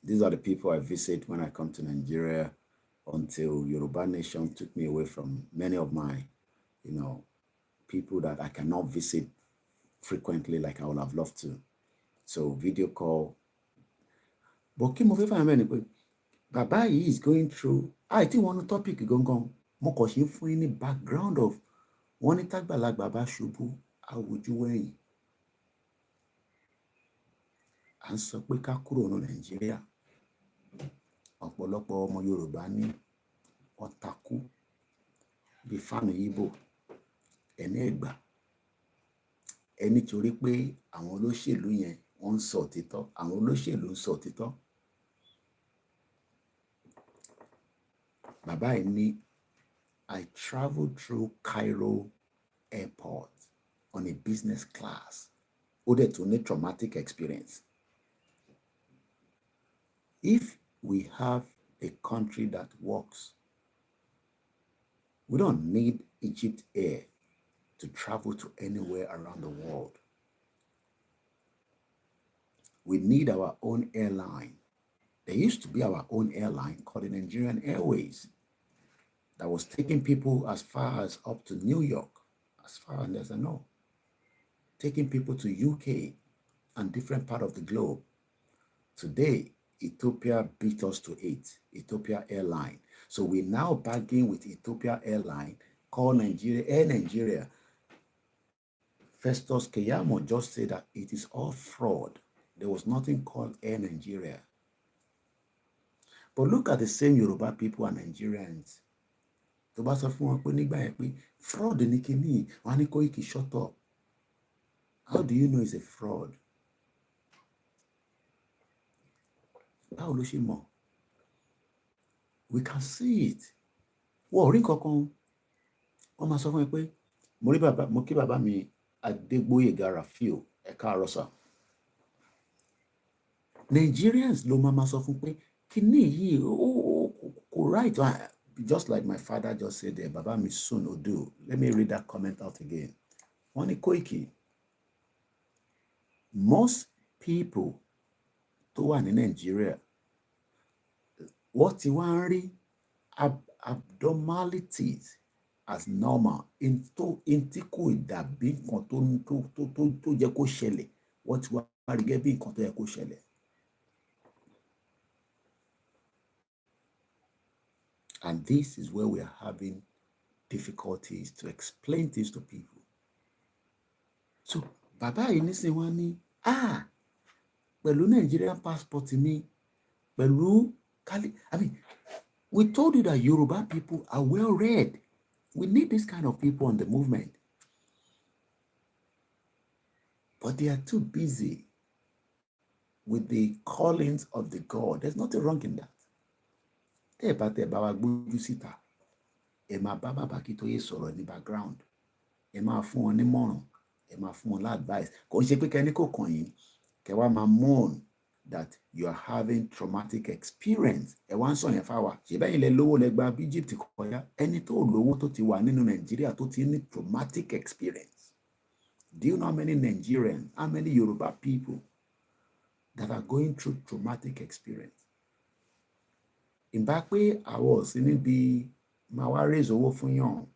these are the people I visit when I come to Nigeria, until Yoruba Nation took me away from many of my, people that I cannot visit frequently like I would have loved to. So video call. But Baba is going through, I think one topic going for any background of one like Baba Shubu, how would you weigh? And so we can kúrò ní Nigeria. Ọ̀pọ̀lọpọ̀ ọmọ Yorùbá ní ọ̀tàkù bí fáànù Ìgbò ẹni Ẹ̀gbá ẹni torí pé àwọn olóṣèlú yẹn wọ́n ń sọ òtítọ́, àwọn olóṣèlú ń sọ òtítọ́. Bàbá yìí ní I traveled through Cairo airport on a business class. Ó dẹ̀ tún ní traumatic experience. If we have a country that works, we don't need Egypt Air to travel to anywhere around the world. We need our own airline. There used to be our own airline called the Nigerian Airways that was taking people as far as up to New York, as far as I know, taking people to UK and different part of the globe. Today, Ethiopia beat us to it, Ethiopia Airline. So we now bargain with Ethiopia Airline, called Air Nigeria. Festus Keyamo just said that it is all fraud. There was nothing called Air Nigeria. But look at the same Yoruba people and Nigerians. tó bá sọ fún wọn pé nígbà yẹn pé fraud ní kíní wọn á ní Koiki shut up. How do you know it's a fraud? Báwo ló ṣe mọ̀? We can see it. Wọ́n ò rí kankan. Wọ́n máa sọ fún mi pé mo kí bàbá mi Adégbóyèga Rafiu ẹ káàárọ̀ sà. Nigerians ló máa sọ fún pé kíní yìí kò right. Just like my father just said there, bàbá mi soon Odu. Let me read that comment out again. Wọ́n ní Koiki. Most people tó wà ní Nigeria wọ́n ti wá ń rí abnormalities as normal in tí kò dàbí nǹkan tó yẹ kó ṣẹlẹ̀, wọ́n ti wá rí gẹ́gẹ́ bí nǹkan tó yẹ kó ṣẹlẹ̀. And this is where we are having difficulties to explain things to people. So bàbá yìí nísìnyí wọ́n ní pẹ̀lú Nigerian passport mi pẹ̀lú we told you that Yoruba people are well read. We need this kind of people on the movement. But they are too busy with the callings of the God. There's nothing wrong in that. Tẹ́ ẹ bá wa gbójú síta, ẹ máa bá bàbá kí tó yé sọ̀rọ̀ ní background, ẹ máa fún wọn nímọ̀ràn, ẹ máa fún wọn láadvice. Kò ń ṣe pé kẹ́ni kò kàn yín, kẹ́ wá máa mourn that you are having traumatic experience. Ẹ wá ń sọ yẹn fáwa. Ṣé bẹ́ẹ̀ ilẹ̀ lówó lẹ gba Egypt kọjá? Ẹni tó lówó tó ti wà nínú Nàìjíríà tó ti ní traumatic experience. Do you know how many Nigerians, how many Yoruba people that are going through traumatic experience? Ìbá pé àwọn òsín níbi máa wá raise owó fún yàn.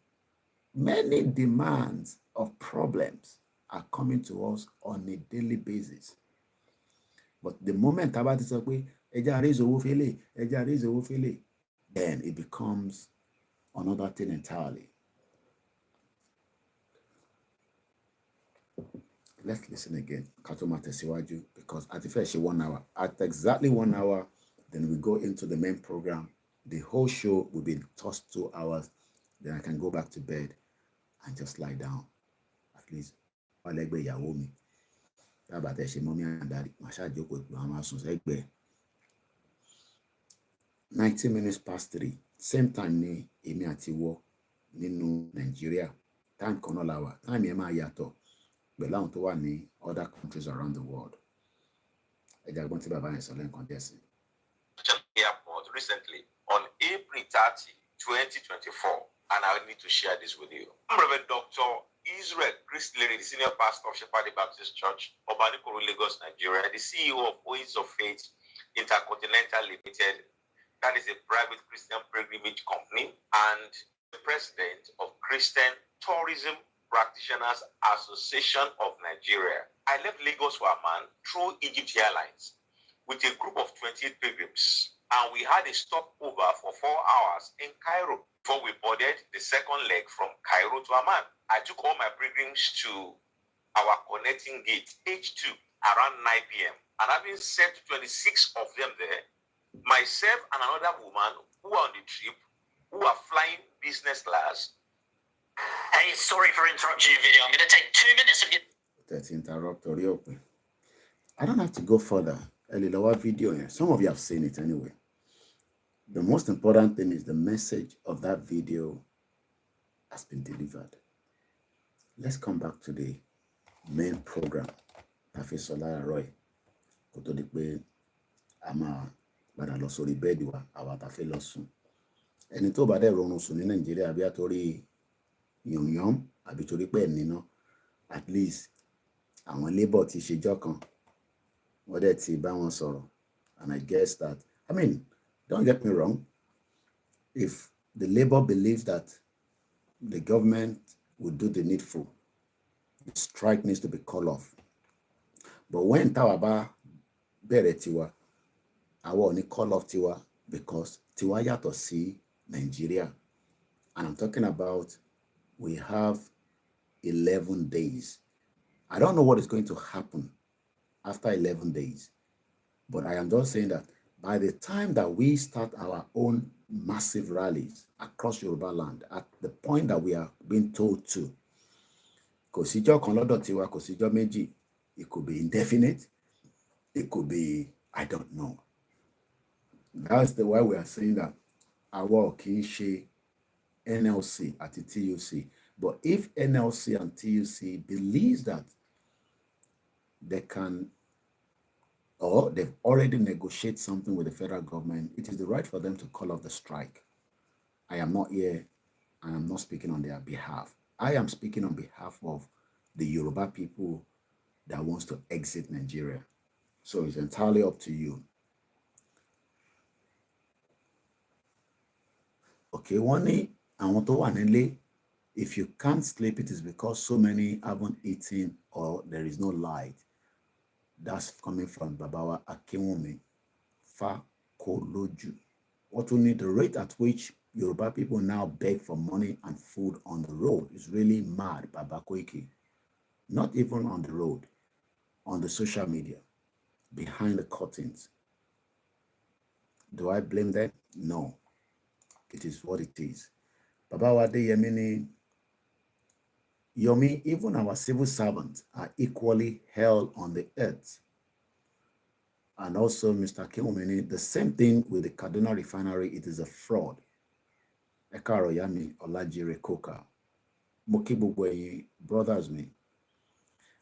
Many demands of problems are coming to us on a daily basis. But the moment tá bá ti sọ pé ẹja raise owó fẹ́lẹ̀, then it becomes another thing entirely. Let's listen again. Katoma tẹ̀síwájú, because at the first 1 hour. At exactly 1 hour, then we go into the main program. The whole show will be just 2 hours. Then I can go back to bed and just lie down. At least, 90 minutes past 3. Same time ni èmi àti wọ nínú Nigeria. Time kan náà la wà. Time yẹn máa yàtọ̀ pẹ̀lú àwọn tó wà ní other countries around the world. Ẹ jẹ́ agbọ́n tí bàbá yẹn sọ lẹ́ǹkan díẹ̀ sí. Airport recently on April 30, 2024, and I need to share this with you. I'm Reverend Dr. Israel Christley, the senior pastor of Shepherd Baptist Church, Obanikoro, Lagos, Nigeria, the CEO of Oasis of Faith Intercontinental Limited, that is a private Christian pilgrimage company, and the president of Christian Tourism Practitioners Association of Nigeria. I left Lagos for Amman through Egypt Airlines with a group of 28 pilgrims, and we had a stopover for 4 hours in Cairo before we boarded the second leg from Cairo to Amman. I took all my pilgrims to our connecting gate, H2, around 9 p.m. And having sent 26 of them there, myself and another woman who are on the trip, who are flying business class. Hey, sorry for interrupting your video. I'm going to take 2 minutes of your... That's interruptory open. I don't have to go further. Lower video here. Some of you have seen it anyway. The most important thing is the message of that video has been delivered. Let's come back to the main program. Professor Lara Roy. Koto di pé ama bada lọ sórí bẹ́ẹ̀dì wa àwa tá fẹ́ lọ sùn. Ẹni tó bá dé rọrùn sùn ní Nàìjíríà bí àtórí yànyàn àbí torí pé ẹ̀nìná, at least àwọn labor ti ṣèjọ́ kan. Wọ́n dẹ̀ ti bá wọn sọ̀rọ̀. And I guess that, I mean, don't get me wrong. If the labor believes that the government will do the needful, the strike needs to be called off. But when Tawaba bẹ̀rẹ̀ tiwa, àwa ò ní call off tiwa because tiwa yàtọ̀ sí Nigeria. And I'm talking about we have 11 days. I don't know what is going to happen after 11 days. But I am just saying that by the time that we start our own massive rallies across Yoruba land, at the point that we are being told to, kò síjọ́ kan lọ́dọ̀ tiwa, kò síjọ́ méjì, it could be indefinite, it could be, I don't know. That's the why we are saying that our kì í ṣe NLC àti TUC. But if NLC and TUC believes that they can, or they've already negotiated something with the federal government, it is the right for them to call off the strike. I am not here, I am not speaking on their behalf. I am speaking on behalf of the Yoruba people that wants to exit Nigeria. So it's entirely up to you. Okay, one day, I want to one. If you can't sleep, it is because so many haven't eaten or there is no light. That's coming from Babawa Akinwumi Fakoloju. What we need, the rate at which Yoruba people now beg for money and food on the road is really mad, Baba Koiki. Not even on the road, on the social media, behind the curtains. Do I blame them? No. It is what it is. Baba Wade Yemini, Yomi, even our civil servants are equally held on the earth. And also, Mr. Kimomini, the same thing with the Kaduna refinery, it is a fraud. Ekaro Yami Olajire Koka. Mokibugwe brothers me.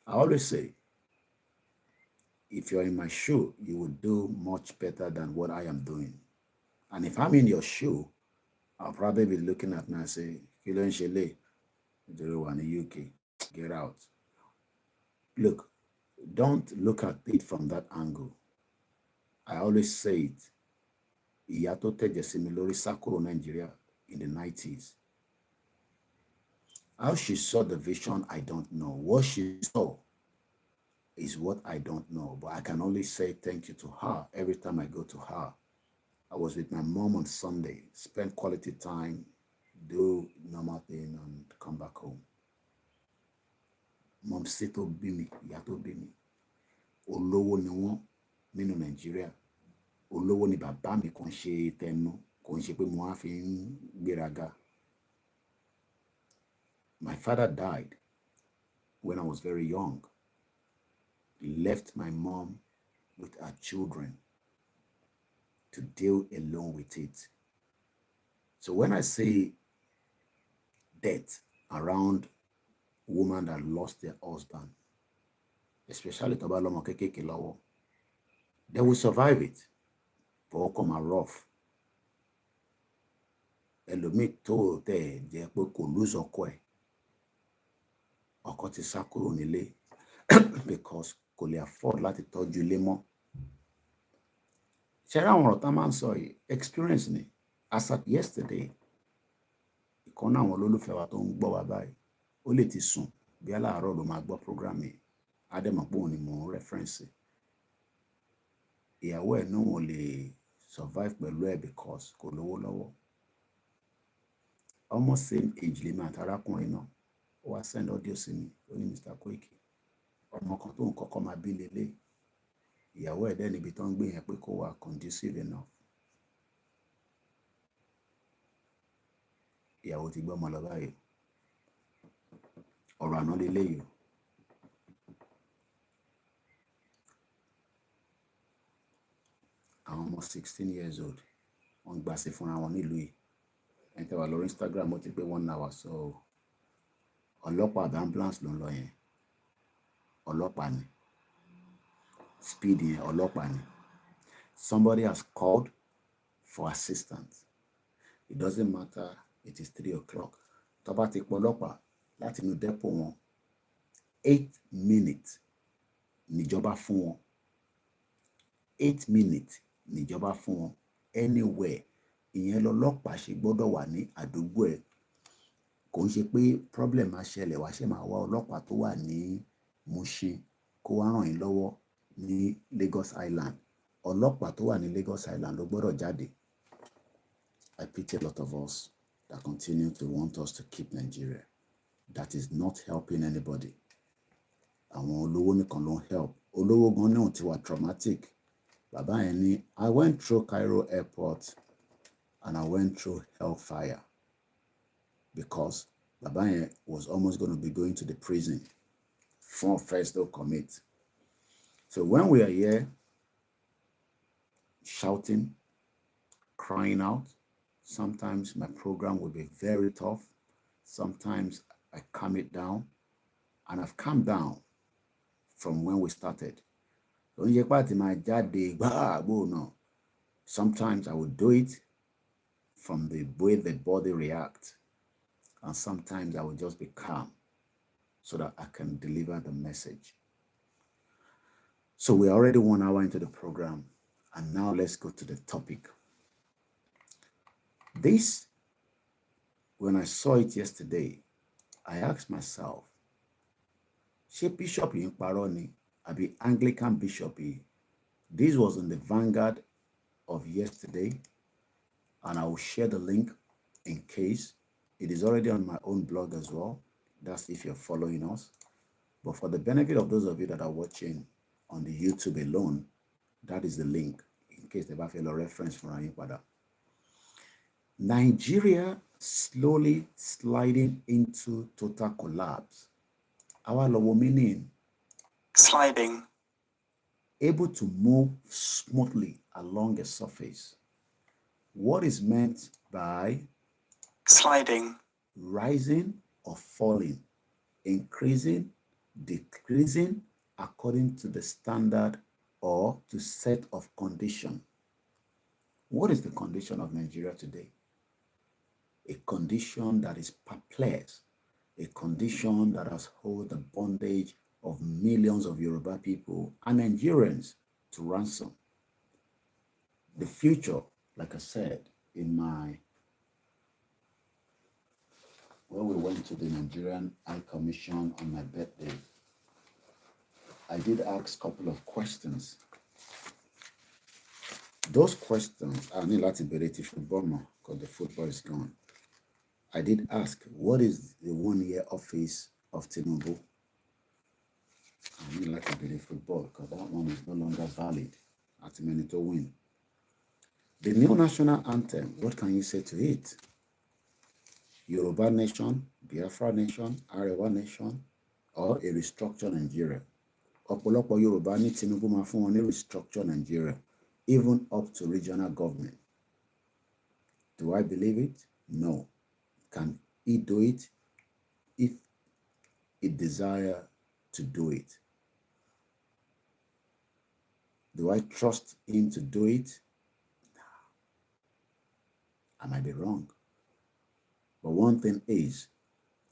I always say, if you're in my shoe, you will do much better than what I am doing. And if I'm in your shoe, I'll probably be looking at me and say, Kilo Nshele, in the UK, get out. Look, don't look at it from that angle. I always say it. Iyato Tejesimilori Sakuro Nigeria in the 90s. How she saw the vision, I don't know. What she saw is what I don't know. But I can only say thank you to her every time I go to her. I was with my mom on Sunday, spend quality time, do normal thing, and come back home. Mom Sito Bimi, Yato Bimi. Olowo ni won nínú Nigeria. Olowo ni bàbá mi kò ṣe tẹnu, kò ṣe pé mo wá fi ń gbéraga. My father died when I was very young. He left my mom with her children to deal alone with it. So when I say death around women that lost their husband, especially Tobalomo Kekeke Lawo, they will survive it, but come out rough. Ẹlòmíì tó tẹ̀ jẹ́ pé kò lose ọkọ ẹ̀. Ọkọ ti sá kúrò nílé because kò lè afford láti tọ́jú ilé mọ́. Ṣé àwọn ọ̀rọ̀ tá máa ń sọ yìí experience ni. As at yesterday, ìkan náà àwọn olólùfẹ́ wa tó ń gbọ́ wa báyìí, ó lè ti sùn bí aláàárọ̀ ló máa gbọ́ program yìí. Adẹ́mọ̀ pé òun ni mò ń reference. Ìyàwó ẹ̀ náà ò lè survive pẹ̀lú ẹ̀ because kò lówó lọ́wọ́. Almost same age lèmi àti arákùnrin náà. Ó wá send audio sí mi, ó ní Mr. Koiki. Ọmọ kan tó ń kọ́kọ́ máa bí lélẹ̀. Ìyàwó ẹ̀ dẹ́ níbi tó ń gbé yẹn pé kó wà conducive enough. Ìyàwó ti gbọ́ ọmọ lọ báyìí. Ọ̀rọ̀ àná lélẹ́yìí. Àwọn ọmọ 16 years old, wọ́n gbà sí fúnra wọn nílùú yìí. Ẹni tẹ́ wà lórí Instagram ó ti pé 1 hour, so ọlọ́pàá àbí ambulance ló ń lọ yẹn. Ọlọ́pàá ni. Speed yẹn ọlọ́pàá ni. Somebody has called for assistance. It doesn't matter, it is 3 o'clock. Tó bá ti pọ̀ ọlọ́pàá láti inú dépò wọn, 8 minutes níjọba fún wọn. 8 minutes níjọba fún wọn. Anywhere. Ìyẹn lọ́lọ́pàá ṣe gbọ́dọ̀ wà ní àdúgbò ẹ̀. Kò ń ṣe pé problem máa ṣẹlẹ̀ wá ṣe máa wá ọlọ́pàá tó wà ní Mushin kó wá ràn yín lọ́wọ́ ní Lagos Island. Ọlọ́pàá tó wà ní Lagos Island ló gbọ́dọ̀ jáde. I pity a lot of us that continue to want us to keep Nigeria. That is not helping anybody. Àwọn olówó nìkan ló ń help. Olówó gan náà ti wà traumatic. Baba Eni, I went through Cairo airport and I went through hellfire because Baba Eni was almost going to be going to the prison for first they'll commit. So when we are here shouting, crying out, sometimes my program will be very tough. Sometimes I calm it down, and I've calmed down from when we started. Sometimes I would do it from the way the body reacts, and sometimes I will just be calm so that I can deliver the message. So we're already 1 hour into the program, and now let's go to the topic. This, when I saw it yesterday, I asked myself, ṣé Bishop yìí ń parọ́ ni àbí Anglican Bishop yìí? This was in the Vanguard of yesterday, and I will share the link in case. It is already on my own blog as well. That's if you're following us. But for the benefit of those of you that are watching on the YouTube alone, that is the link in case they have a reference for Ayimpada. Nigeria slowly sliding into total collapse. Our low meaning sliding, able to move smoothly along a surface. What is meant by sliding? Rising or falling, increasing, decreasing according to the standard or to set of condition. What is the condition of Nigeria today? A condition that is perplexed, a condition that has held the bondage of millions of Yoruba people and Nigerians to ransom. The future, like I said, when we went to the Nigerian High Commission on my birthday, I did ask a couple of questions. Those questions are not like football because the football is gone. I did ask, what is the 1 year office of Tinubu? I mean, like a football because that one is no longer valid. At minute to win. The new national anthem, what can you say to it? Yoruba nation, Biafra nation, Arewa nation, or a restructured Nigeria? Ọ̀pọ̀lọpọ̀ Yoruba ní Tinubu máa fún wọn ní restructure Nigeria, even up to regional government. Do I believe it? No. Can he do it if he desire to do it? Do I trust him to do it? No. I might be wrong. But one thing is,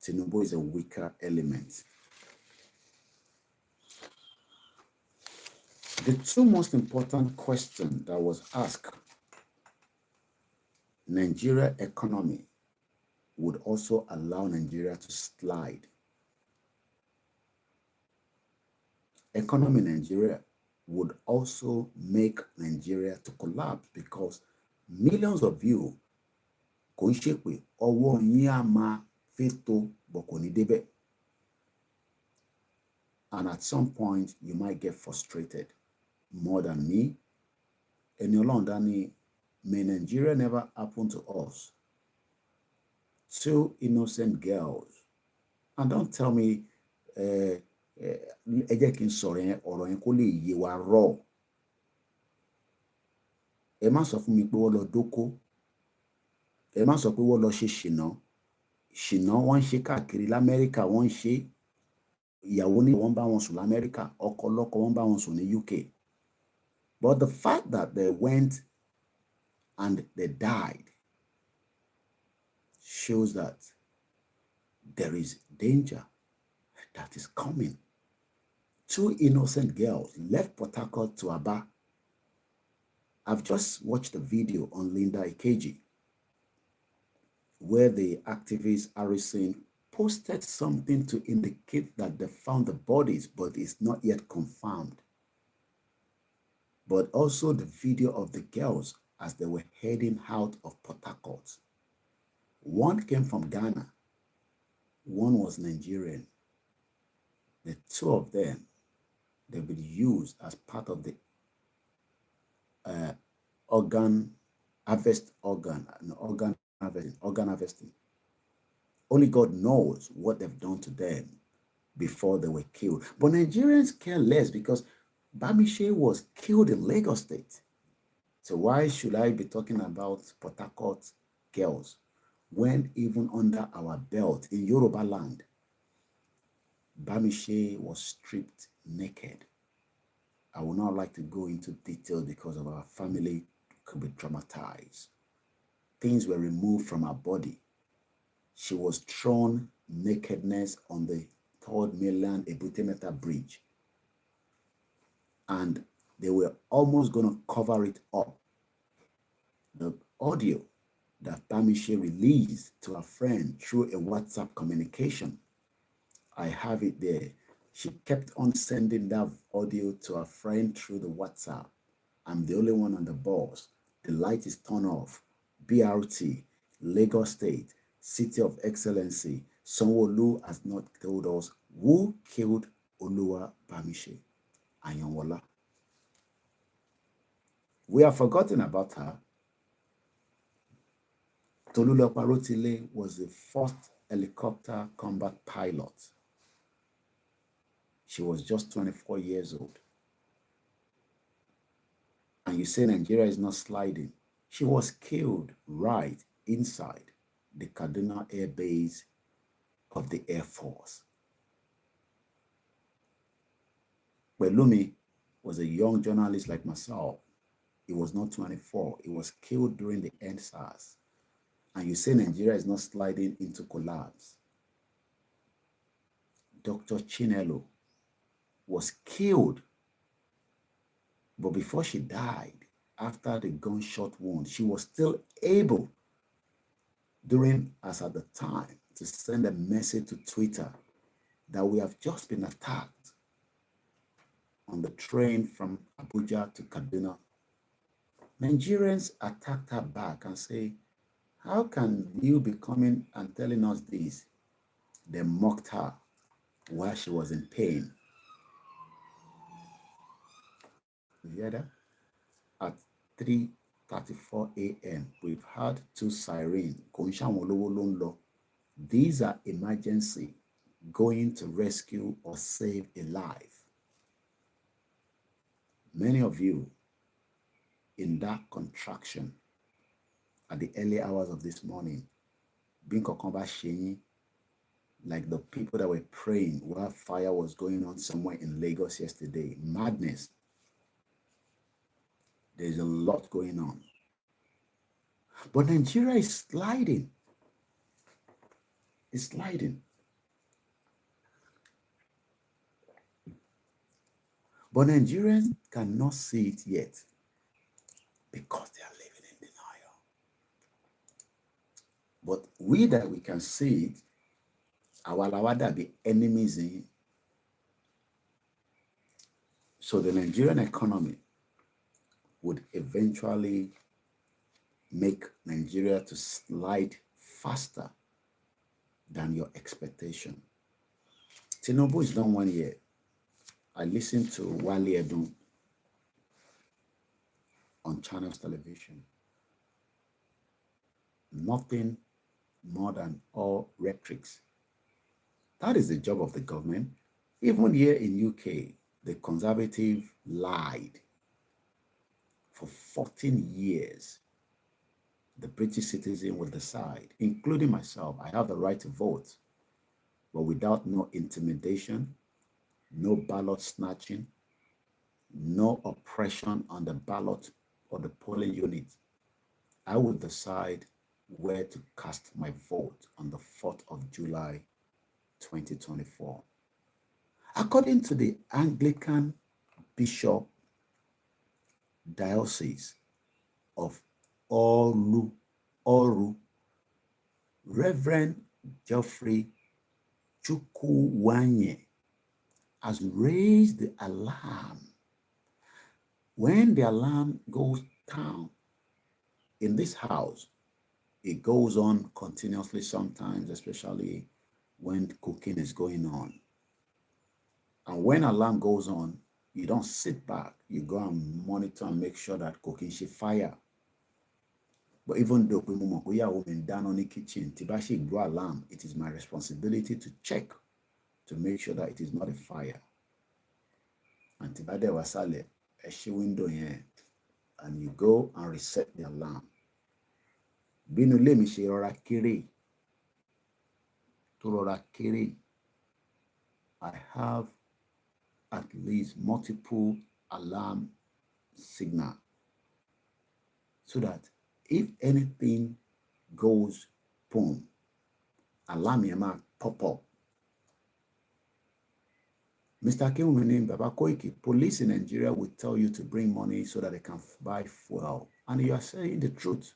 Tinubu is a weaker element. The two most important questions that was asked, Nigeria economy would also allow Nigeria to slide. Economy in Nigeria would also make Nigeria to collapse because millions of you kò ń ṣe pé ọwọ́ yín á máa fẹ́ tó bọ̀ kò ní débẹ̀. And at some point, you might get frustrated more than me. And Yolanda, may Nigeria never happen to us. Two innocent girls. And don't tell me, ẹ jẹ́ kí n sọ̀rọ̀ yẹn ọ̀rọ̀ yẹn kó lè yé wa rọ̀. Ẹ má sọ fún mi pé wọ́n lọ dóko. Ẹ má sọ pé wọ́n lọ ṣe ṣìnà. Ṣìnà wọ́n ń ṣe káàkiri l'Amẹ́ríkà, wọ́n ń ṣe. Ìyàwó ní wọ́n bá wọn sùn l'Amẹ́ríkà, ọkọ lọ́kọ wọ́n bá wọn sùn ní UK. But the fact that they went and they died shows that there is danger that is coming. Two innocent girls left Port Harcourt to Aba. I've just watched a video on Linda Ikeji where the activist Harrison posted something to indicate that they found the bodies, but it's not yet confirmed. But also the video of the girls as they were heading out of Port Harcourt. One came from Ghana. One was Nigerian. The two of them, they've been used as part of the organ harvesting. Only God knows what they've done to them before they were killed. But Nigerians care less because Bamishe was killed in Lagos State. So why should I be talking about Port Harcourt girls when even under our belt in Yoruba land, Bamishe was stripped naked? I would not like to go into detail because of our family could be traumatized. Things were removed from her body. She was thrown nakedness on the 3rd mainland Ebutemeta Bridge. And they were almost going to cover it up. The audio that Bamishe released to her friend through a WhatsApp communication, I have it there. She kept on sending that audio to her friend through the WhatsApp. I'm the only one on the bus. The light is turned off. BRT, Lagos State, City of Excellency. Sanwo-Olu has not told us who killed Oluwa Bamishe Ayanwola. We have forgotten about her. Tolulopa Rotile was the first helicopter combat pilot. She was just 24 years old. And you say Nigeria is not sliding. She was killed right inside the Kaduna Air Base of the Air Force. Pelumi was a young journalist like myself. He was not 24. He was killed during the EndSARS. And you say Nigeria is not sliding into collapse. Dr. Chinelo was killed. But before she died, after the gunshot wound, she was still able, as at the time, to send a message to Twitter that we have just been attacked on the train from Abuja to Kaduna. Nigerians attacked her back and say, how can you be coming and telling us this? They mocked her while she was in pain. You hear that? At 3:34 a.m., we've had 2 sirens. These are emergency, going to rescue or save a life. Many of you in that contraction at the early hours of this morning, like the people that were praying while fire was going on somewhere in Lagos yesterday. Madness. There's a lot going on. But Nigeria is sliding. It's sliding. But Nigerians cannot see it yet because they are living in denial. But we that we can see it, our lawada be enemies in. So the Nigerian economy would eventually make Nigeria to slide faster than your expectation. Tinubu is done 1 year. I listened to Wale Edun on Channels Television. Nothing more than all rhetorics. That is the job of the government. Even here in UK, the Conservative lied. For 14 years, the British citizen will decide, including myself. I have the right to vote, but without no intimidation, no ballot snatching, no oppression on the ballot or the polling unit. I will decide where to cast my vote on the 4th of July, 2024. According to the Anglican Bishop Diocese of Oru, Reverend Geoffrey Chukwuwanye has raised the alarm. When the alarm goes down in this house, it goes on continuously sometimes, especially when cooking is going on. And when alarm goes on, You don't sit back. You go and monitor and make sure that cooking she fire. But even though we women down on the kitchen, Tibashi go alarm, it is my responsibility to check to make sure that it is not a fire. And Tibade wasale, a she window here, and you go and reset the alarm. Binu le mi she rora kere. To rora kere. I have at least multiple alarm signal so that if anything goes boom, alarm yama pop up. Mr. Kim, Baba Koiki, police in Nigeria will tell you to bring money so that they can buy fuel. And you are saying the truth.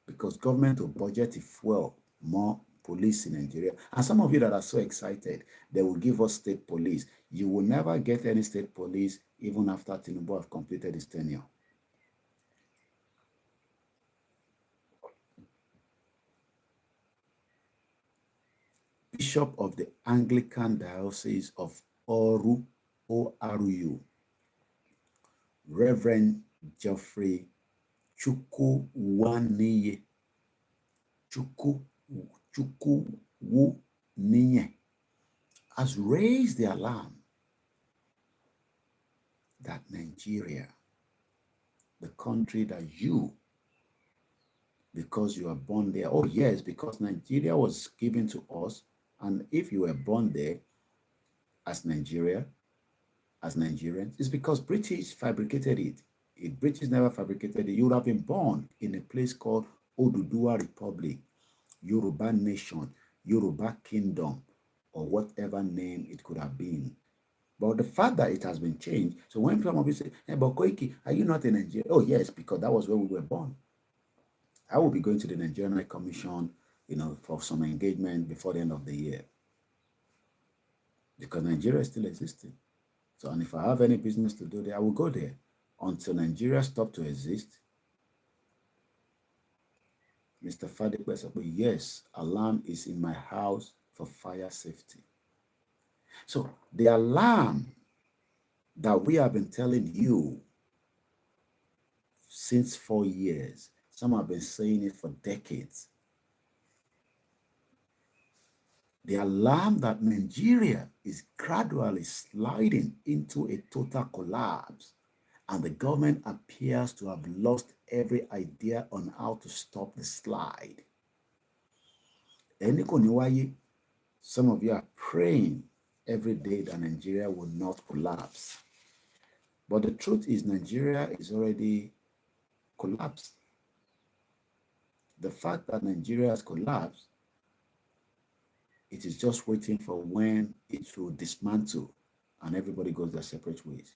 Because government will budget fuel more police in Nigeria. And some of you that are so excited, they will give us state police. You will never get any state police even after Tinubu have completed his tenure. Bishop of the Anglican Diocese of Oru, ORU, Reverend Geoffrey Chukwuwaniye, has raised the alarm that Nigeria, the country that you, because you are born there, oh yes, because Nigeria was given to us, and if you were born there as Nigeria, as Nigerians, it's because British fabricated it. If British never fabricated it, you would have been born in a place called Oduduwa Republic, Yoruba Nation, Yoruba Kingdom, or whatever name it could have been. But the fact that it has been changed, so when some of you say, hey, but Koiki, are you not in Nigeria? Oh yes, because that was where we were born. I will be going to the Nigerian High Commission, for some engagement before the end of the year. Because Nigeria is still existing. So, and if I have any business to do there, I will go there until Nigeria stops to exist. Mr. Fadekwe said, yes, alarm is in my house for fire safety. So the alarm that we have been telling you since 4 years, some have been saying it for decades. The alarm that Nigeria is gradually sliding into a total collapse, and the government appears to have lost every idea on how to stop the slide. Some of you are praying every day that Nigeria will not collapse. But the truth is Nigeria is already collapsed. The fact that Nigeria has collapsed, it is just waiting for when it will dismantle and everybody goes their separate ways.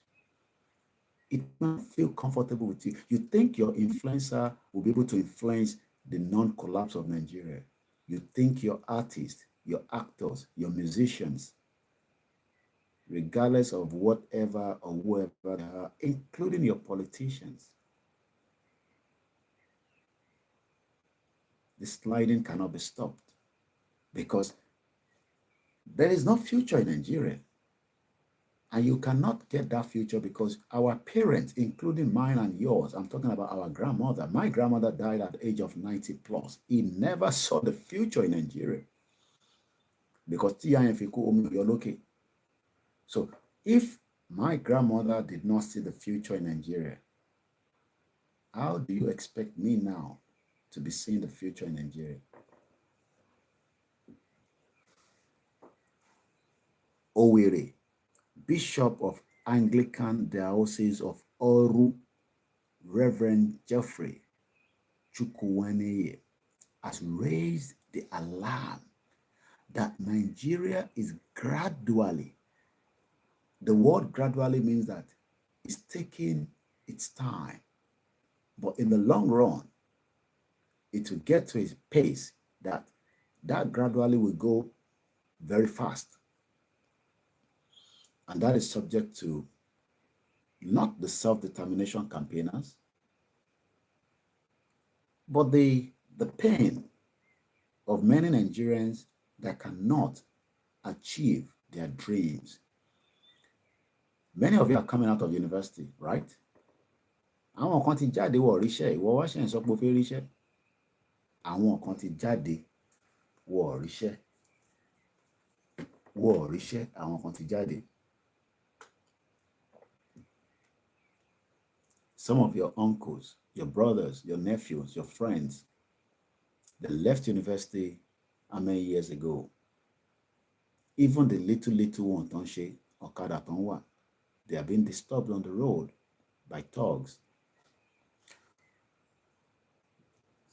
It might feel comfortable with you. You think your influencer will be able to influence the non-collapse of Nigeria. You think your artists, your actors, your musicians, regardless of whatever or whoever they are, including your politicians, the sliding cannot be stopped because there is no future in Nigeria. And you cannot get that future because our parents, including mine and yours, I'm talking about our grandmother. My grandmother died at the age of 90 plus. He never saw the future in Nigeria because so if my grandmother did not see the future in Nigeria, how do you expect me now to be seeing the future in Nigeria? Owerri, Bishop of Anglican Diocese of Oru, Reverend Geoffrey Chukwuwaniye, has raised the alarm that Nigeria is gradually, the word gradually means that it's taking its time, but in the long run, it will get to a pace that gradually will go very fast. And that is subject to not the self-determination campaigners, but the pain of many Nigerians that cannot achieve their dreams. Many of you are coming out of university, right? Àwọn kan ti jáde wọ̀ ríṣẹ́, ìwọ wá ṣe ń sọ pé o fẹ́ ríṣẹ́. Àwọn kan ti jáde wọ̀ ríṣẹ́. Wọ̀ ríṣẹ́, àwọn kan ti jáde. Some of your uncles, your brothers, your nephews, your friends, they left university how many years ago? Even the little one, don't she, Okada Tonwa, they are being disturbed on the road by thugs.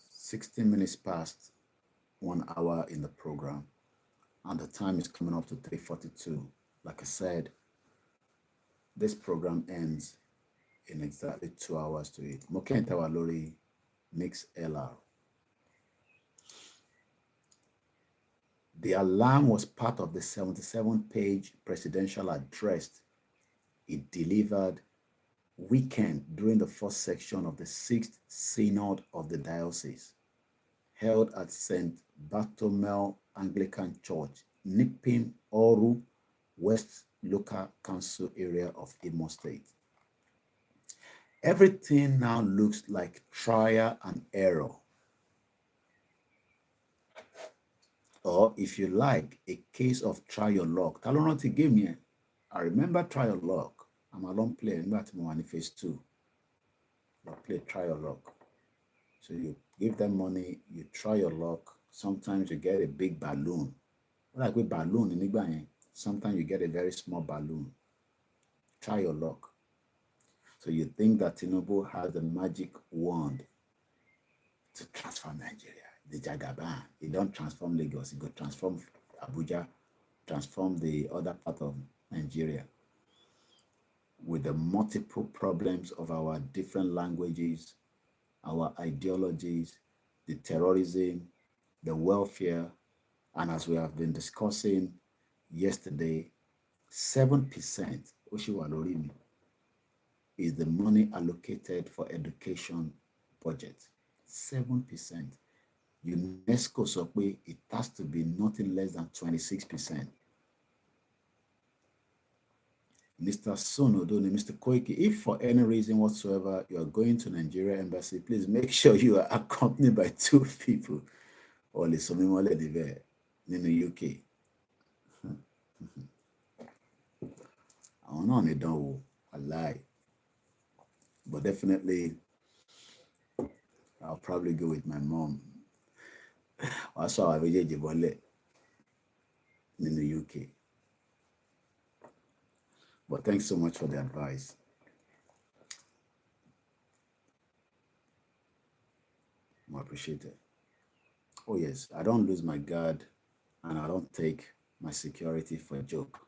16 minutes past 1 hour in the program, and the time is coming up to 3:42. Like I said, this program ends in exactly 2 hours to it. Mokenta Walori Mix LR. The alarm was part of the 77-page presidential address it delivered weekend during the first section of the 6th Synod of the Diocese, held at St. Bartholomew Anglican Church, Nipim Oru, West Local Council area of Imo State. Everything now looks like trial and error. Or if you like, a case of try your luck. Talonoti gave me. I remember try your luck. I'm a long player. In phase 2. I play try your luck. So you give them money, you try your luck. Sometimes you get a big balloon. Like with balloon in Igba, sometimes you get a very small balloon. Try your luck. So you think that Tinubu has the magic wand to transform Nigeria. The Jagaban. He don't transform Lagos. He go transform Abuja, transform the other part of Nigeria. With the multiple problems of our different languages, our ideologies, the terrorism, the welfare, and as we have been discussing yesterday, 7% is the money allocated for education budget. 7%. UNESCO sọ pé it has to be nothing less than 26%. Mr. Sonodoni, Mr. Koiki, if for any reason whatsoever you are going to Nigeria embassy, please make sure you are accompanied by 2 people or in the UK. I don't know, they don't lie. But definitely, I'll probably go with my mom. I saw a video in the UK. But thanks so much for the advice. I appreciate it. Oh yes, I don't lose my guard and I don't take my security for a joke,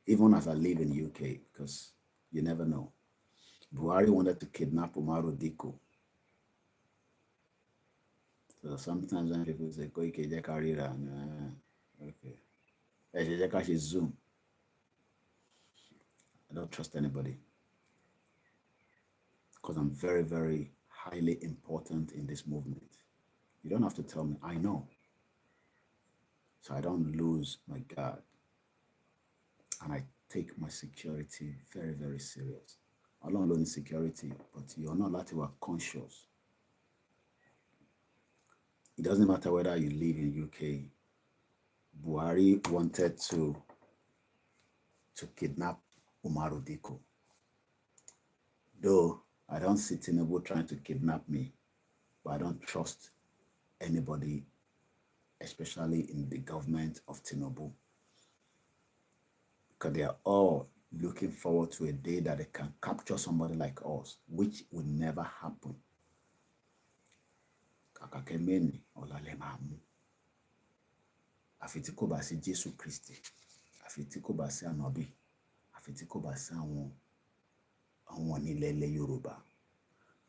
even as I live in the UK, because you never know. Buhari wanted to kidnap Umaru Diko. So sometimes when people say, Koiki, okay. Zoom. I don't trust anybody because I'm very, very highly important in this movement. You don't have to tell me, I know. So I don't lose my guard. And I take my security very, very serious. I don't alone in security, but you're not allowed to work conscious. It doesn't matter whether you live in UK. Buhari wanted to kidnap Umaru Diko. Though I don't see Tinubu trying to kidnap me, but I don't trust anybody, especially in the government of Tinubu, because they are all looking forward to a day that they can capture somebody like us, which will never happen. Kakakemeni olalemamu. Àfi tí kò bá sí Jésù Kristi, àfi tí kò bá sí Ànábì, àfi tí kò bá sí àwọn onílẹ̀ ilẹ̀ Yorùbá,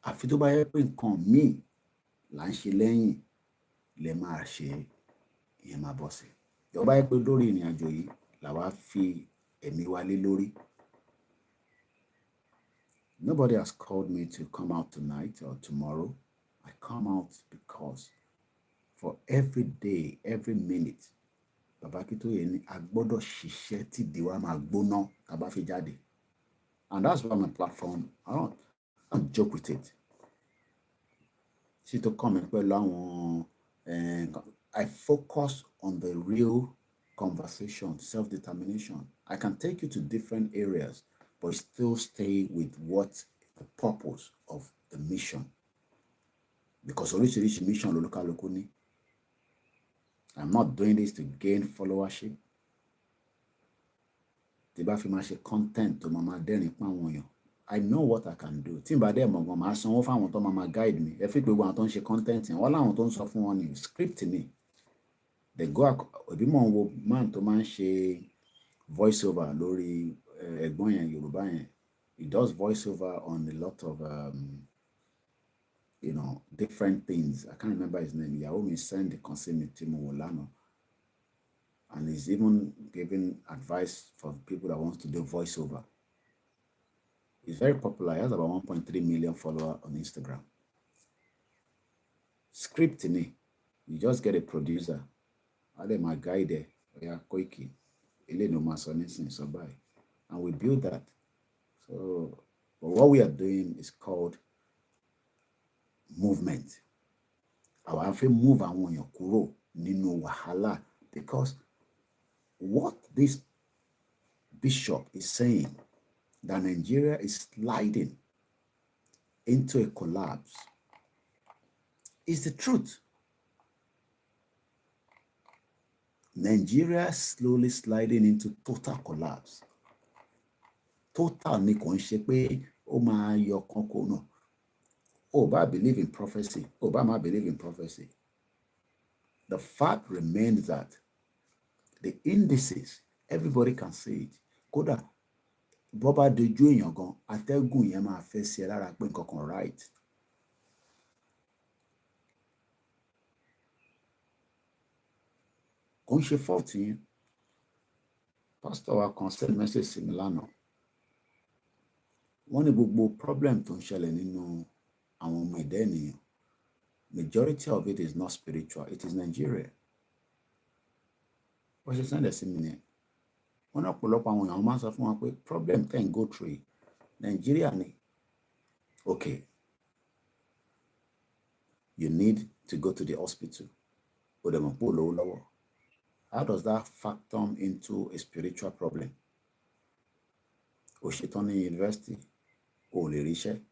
àfi tó bá yẹ pé nǹkan míì là ń ṣe lẹ́yìn lẹ máa ṣe ìyẹn máa bọ́ sí. Tó bá yẹ pé lórí ìrìn àjò yìí làwa fi ẹ̀mí wa lé lórí. Nobody has called me to come out tonight or tomorrow. I come out because for every day, every minute, Baba Akintoye ní a gbọ́dọ̀ ṣiṣẹ́ tí ìdí wa máa gbóná tá bá fi jáde. And that's why my platform, I don't joke with it. See to comment I focus on the real conversation, self-determination. I can take you to different areas, but still stay with what the purpose of the mission. Because oríṣiríṣi mission lolúkálùkù ní. I'm not doing this to gain followership. Tí bá fi máa ṣe content tó máa dẹ́rìn pa àwọn èèyàn. I know what I can do. Tí n bá dẹ́ mọ̀ gan, màá sanwó fáwọn tó máa guide me. Ẹ fi gbogbo àwọn tó ń ṣe content yẹn, wọ́n láwọn tó ń sọ fún wọn ní script ni. They go òbí mọ̀ ń wo man tó máa ń ṣe voice over lórí ẹ̀gbọ́n yẹn Yorùbá yẹn. He does voice over on a lot of different things. I can't remember his name. Ìyàwó mi send the consignment tí mo wò lánàá. And he's even giving advice for people that wants to do voiceover. He's very popular. He has about 1.3 million followers on Instagram. Script me. You just get a producer. I let my guy there. Yeah, Koiki. And we build that. So, but what we are doing is called movement. Our afi move àwọn èèyàn kúrò nínú wàhálà, because what this bishop is saying, that Nigeria is sliding into a collapse, is the truth. Nigeria is slowly sliding into total collapse. Total ni kò ń ṣe pé ó máa yọ kankan náà. Oba believe in prophecy. Obama believe in prophecy. The fact remains that the indices, everybody can see it. Kódà bọ́bá dojú èèyàn gan, atẹ́gùn yẹn máa fẹ́ sí ẹ lára pé nǹkan kan right. Kò ń ṣe fault yẹn. Pastor wa kan send message sí mi lánàá. Wọ́n ní gbogbo problem tó ń ṣẹlẹ̀ nínú àwọn ọmọ ẹ̀dá ènìyàn, majority of it is not spiritual. It is Nigeria. Wọ́n ṣe send ẹ̀ sí mi nìyẹn. Wọ́n ní ọ̀pọ̀lọpọ̀ àwọn èèyàn máa ń sọ fún wọn pé problem ten go through Nigeria ni. Okay, you need to go to the hospital. Ó dẹ̀ mọ̀ pé ó lówó lọ́wọ́. How does that factor into a spiritual problem? Ó ṣetán ní university, ó lè ríṣẹ́.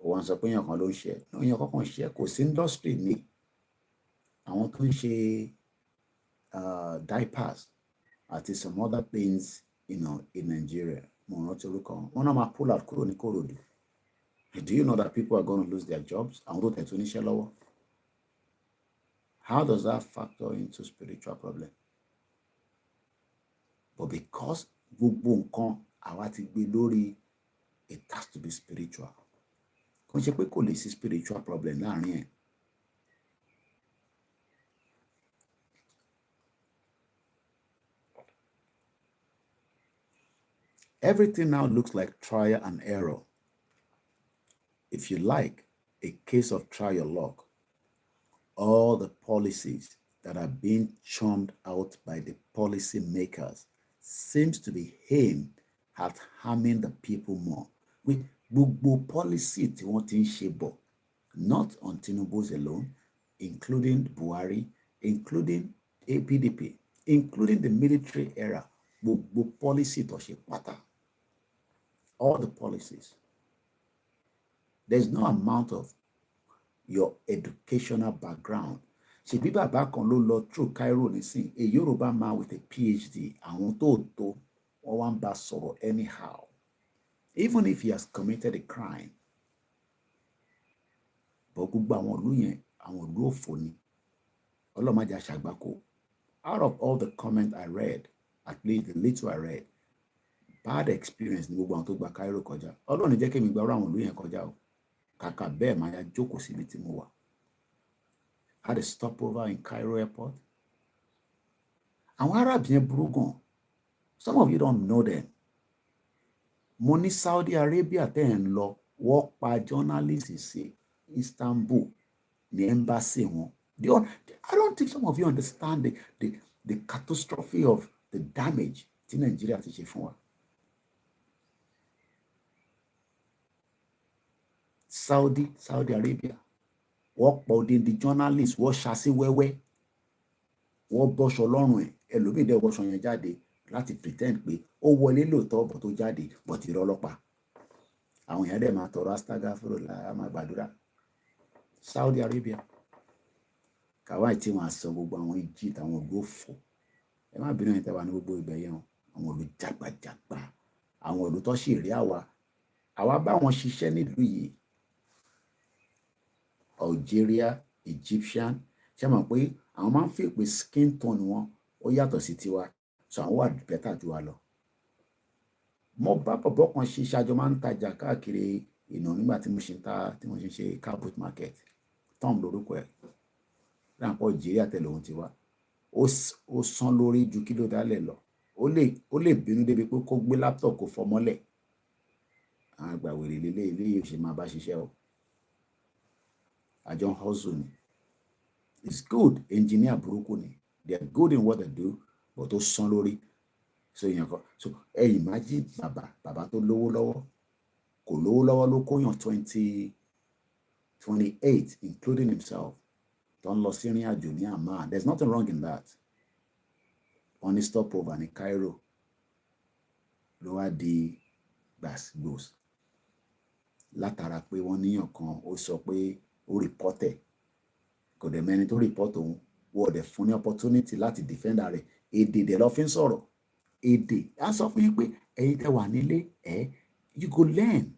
Ó wá ń sọ pé èèyàn kan ló ń ṣe. Èèyàn kankan ṣe kò sí industry ní. Àwọn tó ń ṣe diapers àti some other things, in Nigeria. Mo rántí orúkọ wọn náà máa pull out kúrò ní Kòròdú. Do you know that people are going to lose their jobs? Àwọn tó tẹ̀ tó níṣẹ́ lọ́wọ́. How does that factor into spiritual problem? But because gbogbo nǹkan àwa ti gbé lórí, it has to be spiritual. Kò ṣe pé kò lè sí spiritual problem láàrin ẹ̀. Everything now looks like trial and error. If you like, a case of try your luck. All the policies that are being churned out by the policy makers seems to be aimed at harming the people more. With gbogbo policy tí wọ́n ti ń ṣe bọ̀, not on Tinubu's alone, including Buhari, including PDP, including the military era, gbogbo policy tó ṣe pátá. All the policies. There's no amount of your educational background. Ṣebí bàbá kan ló lọ through Cairo nísìn, a Yoruba man with a PhD, àwọn tó wọ́n wá ń bá sọ̀rọ̀ anyhow. Even if he has committed a crime. But gbogbo àwọn ìlú yẹn, àwọn ìlú òfò ni. Ọlọ́run má jẹ́ a ṣàgbákò. Out of all the comments I read, at least the little I read, bad experience ni gbogbo àwọn tó gba Cairo kọjá. Ọlọ́run ní jẹ́ kí mi gba àwọn ìlú yẹn kọjá o. Kàkà bẹ́ẹ̀ máa ya jókòó síbi tí mo wà. Had a stopover in Cairo airport. Àwọn Arabs yẹn burú gan. Some of you don't know them. Mo ní Saudi Arabia tẹ́ ń lọ, wọ́n pa journalist sí Istanbul ní embassy wọn. I don't think some of you understand the catastrophe of the damage tí Nigeria ti ṣe fún wa. Saudi Arabia. Wọ́n pọ̀ dín di journalist, wọ́n ṣasí wẹ́wẹ́, wọ́n bọ́ṣọ lọ́rùn ẹ̀, ẹlòmíì dẹ̀ wọ́ṣọ yẹn jáde láti pretend pé ó wọlé lóòótọ́ bọ̀ tó jáde bọ̀ tí rọ́lọ́pàá. Àwọn èèyàn dẹ̀ máa tọrọ astaghfirullah, máa gbàdúrà. Saudi Arabia. Kàwáì tí wọ́n á sọ gbogbo àwọn Egypt, àwọn ògbó fò. Ẹ má bínú ẹ̀yin tẹ́ wà ní gbogbo ibẹ̀ yẹn, àwọn òlù jàgbàjàgbà, àwọn òlù tó sì rí àwa bá wọn ṣiṣẹ́ nílùú yìí. Algeria, Egyptian, ṣe mọ̀ pé àwọn máa ń fi pé skin tone wọn ó yàtọ̀ sí tiwa, so àwọn wà bẹ́tà ju wa lọ. Mo bá bọ̀bọ̀ kan ṣe ṣáájú máa ń tajà káàkiri nígbà tí mo ṣe ń ṣe car boot market. Tom lórúkọ ẹ̀. Láàpọ̀ Algeria tẹ̀lé ohun tiwa. Ó sán lórí ju kí ló dálẹ̀ lọ. Ó lè bínú débi pé kó gbé laptop kó fọ́ mọ́lẹ̀. Àwọn àgbà wèrè ilé yìí ṣe máa bá ṣiṣẹ́ o. Àjọ hustle ni. It's good, engineer burúkú ni. They are good in what they do, but ó sán lórí. So imagine bàbá tó lówó lọ́wọ́, kò lówó lọ́wọ́ ló kóyàn 28, including himself. Don't lọ sí ìrìn àjò ní Amman. There's nothing wrong in that. Wọ́n ní stopover ní Cairo. Ló wá di gbàsgbòs. Látara pé wọ́n níyàn kan ó sọ pé ó rìpọ́tẹ̀. Kò dẹ̀ mẹ́ni tó rìpọ́tẹ̀ òun. Wọ́n dẹ̀ fún ní opportunity láti defend rẹ̀. Èdè dẹ̀ lọ fi ń sọ̀rọ̀. Èdè á sọ fún yín pé ẹ̀yin tẹ́ wà nílé you go learn.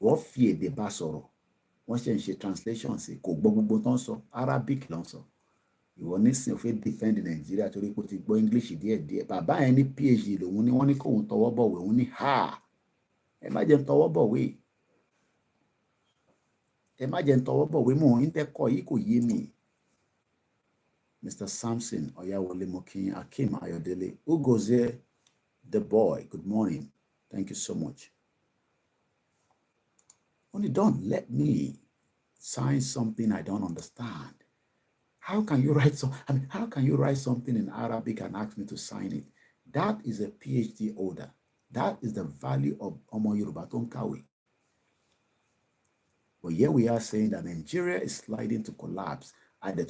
Wọ́n fi èdè bá sọ̀rọ̀. Wọ́n ṣe ń ṣe translation sí, kò gbọ́ gbogbo tó ń sọ, Arabic ló ń sọ. Ìwọ nísìnyí ó fẹ́ defend Nàìjíríà torí pé ó ti gbọ́ English díẹ̀díẹ̀. Bàbá yẹn ní PhD lòun ní, wọ́n ní kóun tọwọ́ bọ̀wé, òun ní ẹ má jẹ́ ń tọwọ́ bọ̀wé. Ẹ má jẹ́ ń tọwọ́ bọ̀wé, mò ń tẹ́kọ̀ yìí kò yé mi. Mr. Samson Oyawole Mokin Akim Ayodele, who goes there? The boy. Good morning. Thank you so much. Only don't let me sign something I don't understand. How can you write something in Arabic and ask me to sign it? That is a PhD holder. That is the value of Omo Yoruba Tonkawi. But here we are saying that Nigeria is sliding to collapse. At the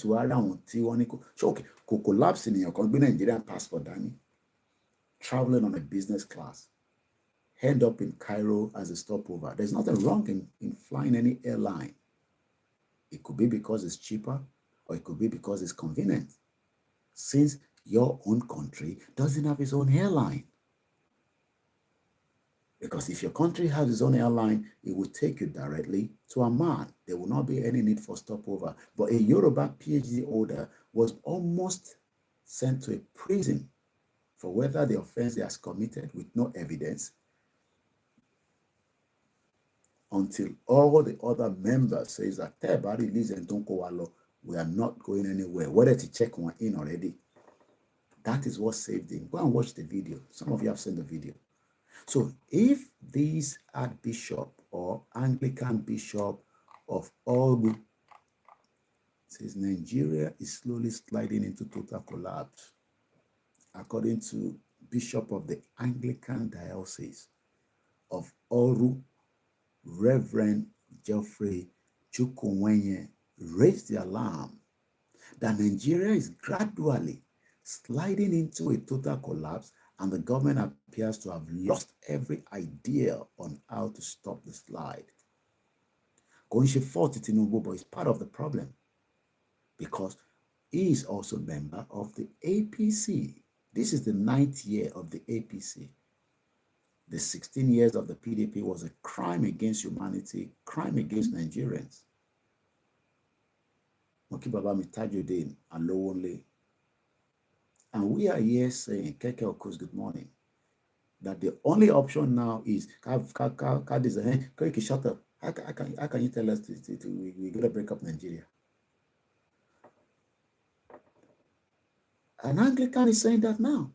collapse in your Nigerian passport, Danny, traveling on a business class, end up in Cairo as a stopover. There's nothing wrong in flying any airline. It could be because it's cheaper, or it could be because it's convenient, since your own country doesn't have its own airline. Because if your country has its own airline, it will take you directly to Amman. There will not be any need for stopover. But a Yoruba PhD holder was almost sent to a prison for whether the offense he has committed with no evidence, until all the other members says that we are not going anywhere. Whether to check one in already. That is what saved him. Go and watch the video. Some of you have seen the video. So if this Archbishop or Anglican Bishop of Ogu says Nigeria is slowly sliding into total collapse, according to Bishop of the Anglican Diocese of Oru, Reverend Geoffrey Chukwuwenye, raised the alarm that Nigeria is gradually sliding into a total collapse, and the government appears to have lost every idea on how to stop the slide. Koikimedia fault Tinubu, but is part of the problem because he is also a member of the APC. This is the 9th year of the APC. The 16 years of the PDP was a crime against humanity, crime against Nigerians. Mokibaba Mitajudin and Lowonle. And we are here saying, Keke Okuz, good morning, that the only option now is, Koiki, shut up. How can you tell us we're going to break up Nigeria? An Anglican is saying that now.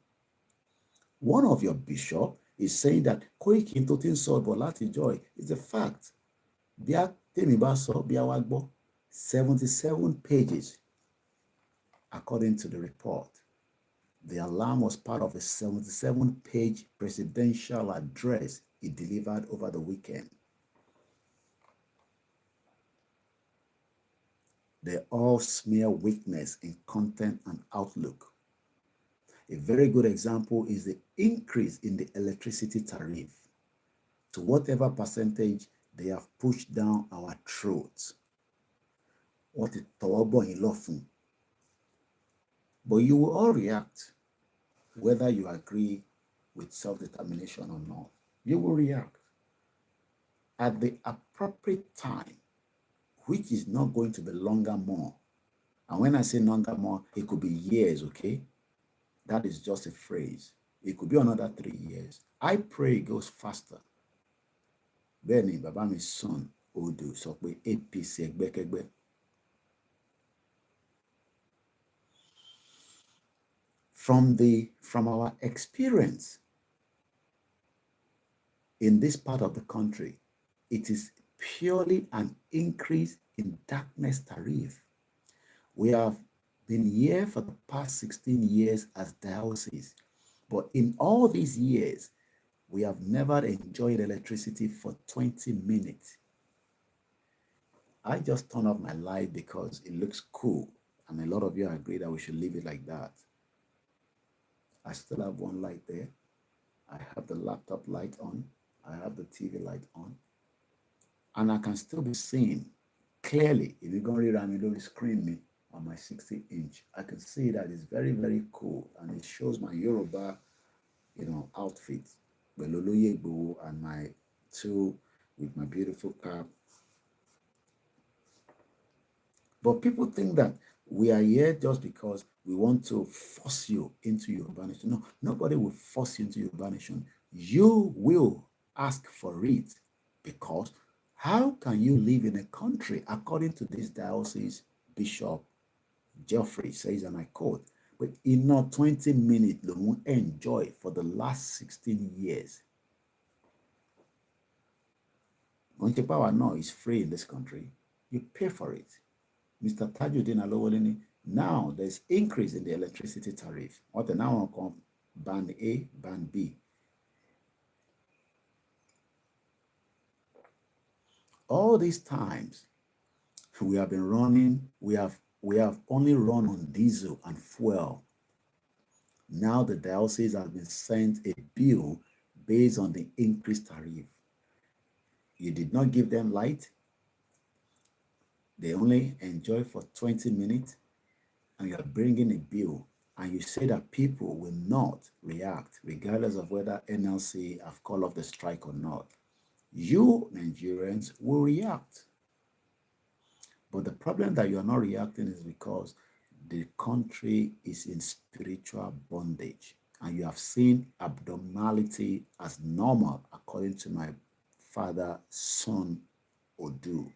One of your bishops is saying that Koiki Totin Sod Bolati Joy is a fact. 77 pages, according to the report. The alarm was part of a 77-page presidential address he delivered over the weekend. they all smear weakness in content and outlook. A very good example is the increase in the electricity tariff to whatever percentage they have pushed down our throats. What is but you will all react, whether you agree with self-determination or not. You will react at the appropriate time, which is not going to be longer more. And when I say longer more, it could be years, okay? That is just a phrase. It could be another 3 years. I pray it goes faster. Bẹ́ẹ̀ni, bàbá mi son Odu sọ pé APC ẹgbẹ́kẹ́gbẹ́. From our experience in this part of the country, it is purely an increase in darkness tariff. We have been here for the past 16 years as diocese, but in all these years, we have never enjoyed electricity for 20 minutes. I just turn off my light because it looks cool, and a lot of you agree that we should leave it like that. I still have one light there. I have the laptop light on. I have the TV light on. And I can still be seeing clearly. If you're going to read on the screen me on my 60-inch, I can see that it's very, very cool. And it shows my Yoruba, outfit. And my two with my beautiful cap. But people think that we are here just because we want to force you into Yoruba nation. No, nobody will force you into Yoruba nation. You will ask for it, because how can you live in a country, according to this diocese bishop, Geoffrey says, and I quote, but in not 20 minutes, they won't enjoy for the last 16 years. When power now is free in this country, you pay for it. Mr. Tajuddin Alowolini, now there's increase in the electricity tariff. What the now call band A, band B. All these times we have been running, we have only run on diesel and fuel. Now the diocese has been sent a bill based on the increased tariff. You did not give them light. They only enjoy for 20 minutes, and you are bringing a bill, and you say that people will not react regardless of whether NLC have called off the strike or not. You Nigerians will react. But the problem that you are not reacting is because the country is in spiritual bondage, and you have seen abnormality as normal, according to my father, son Odu.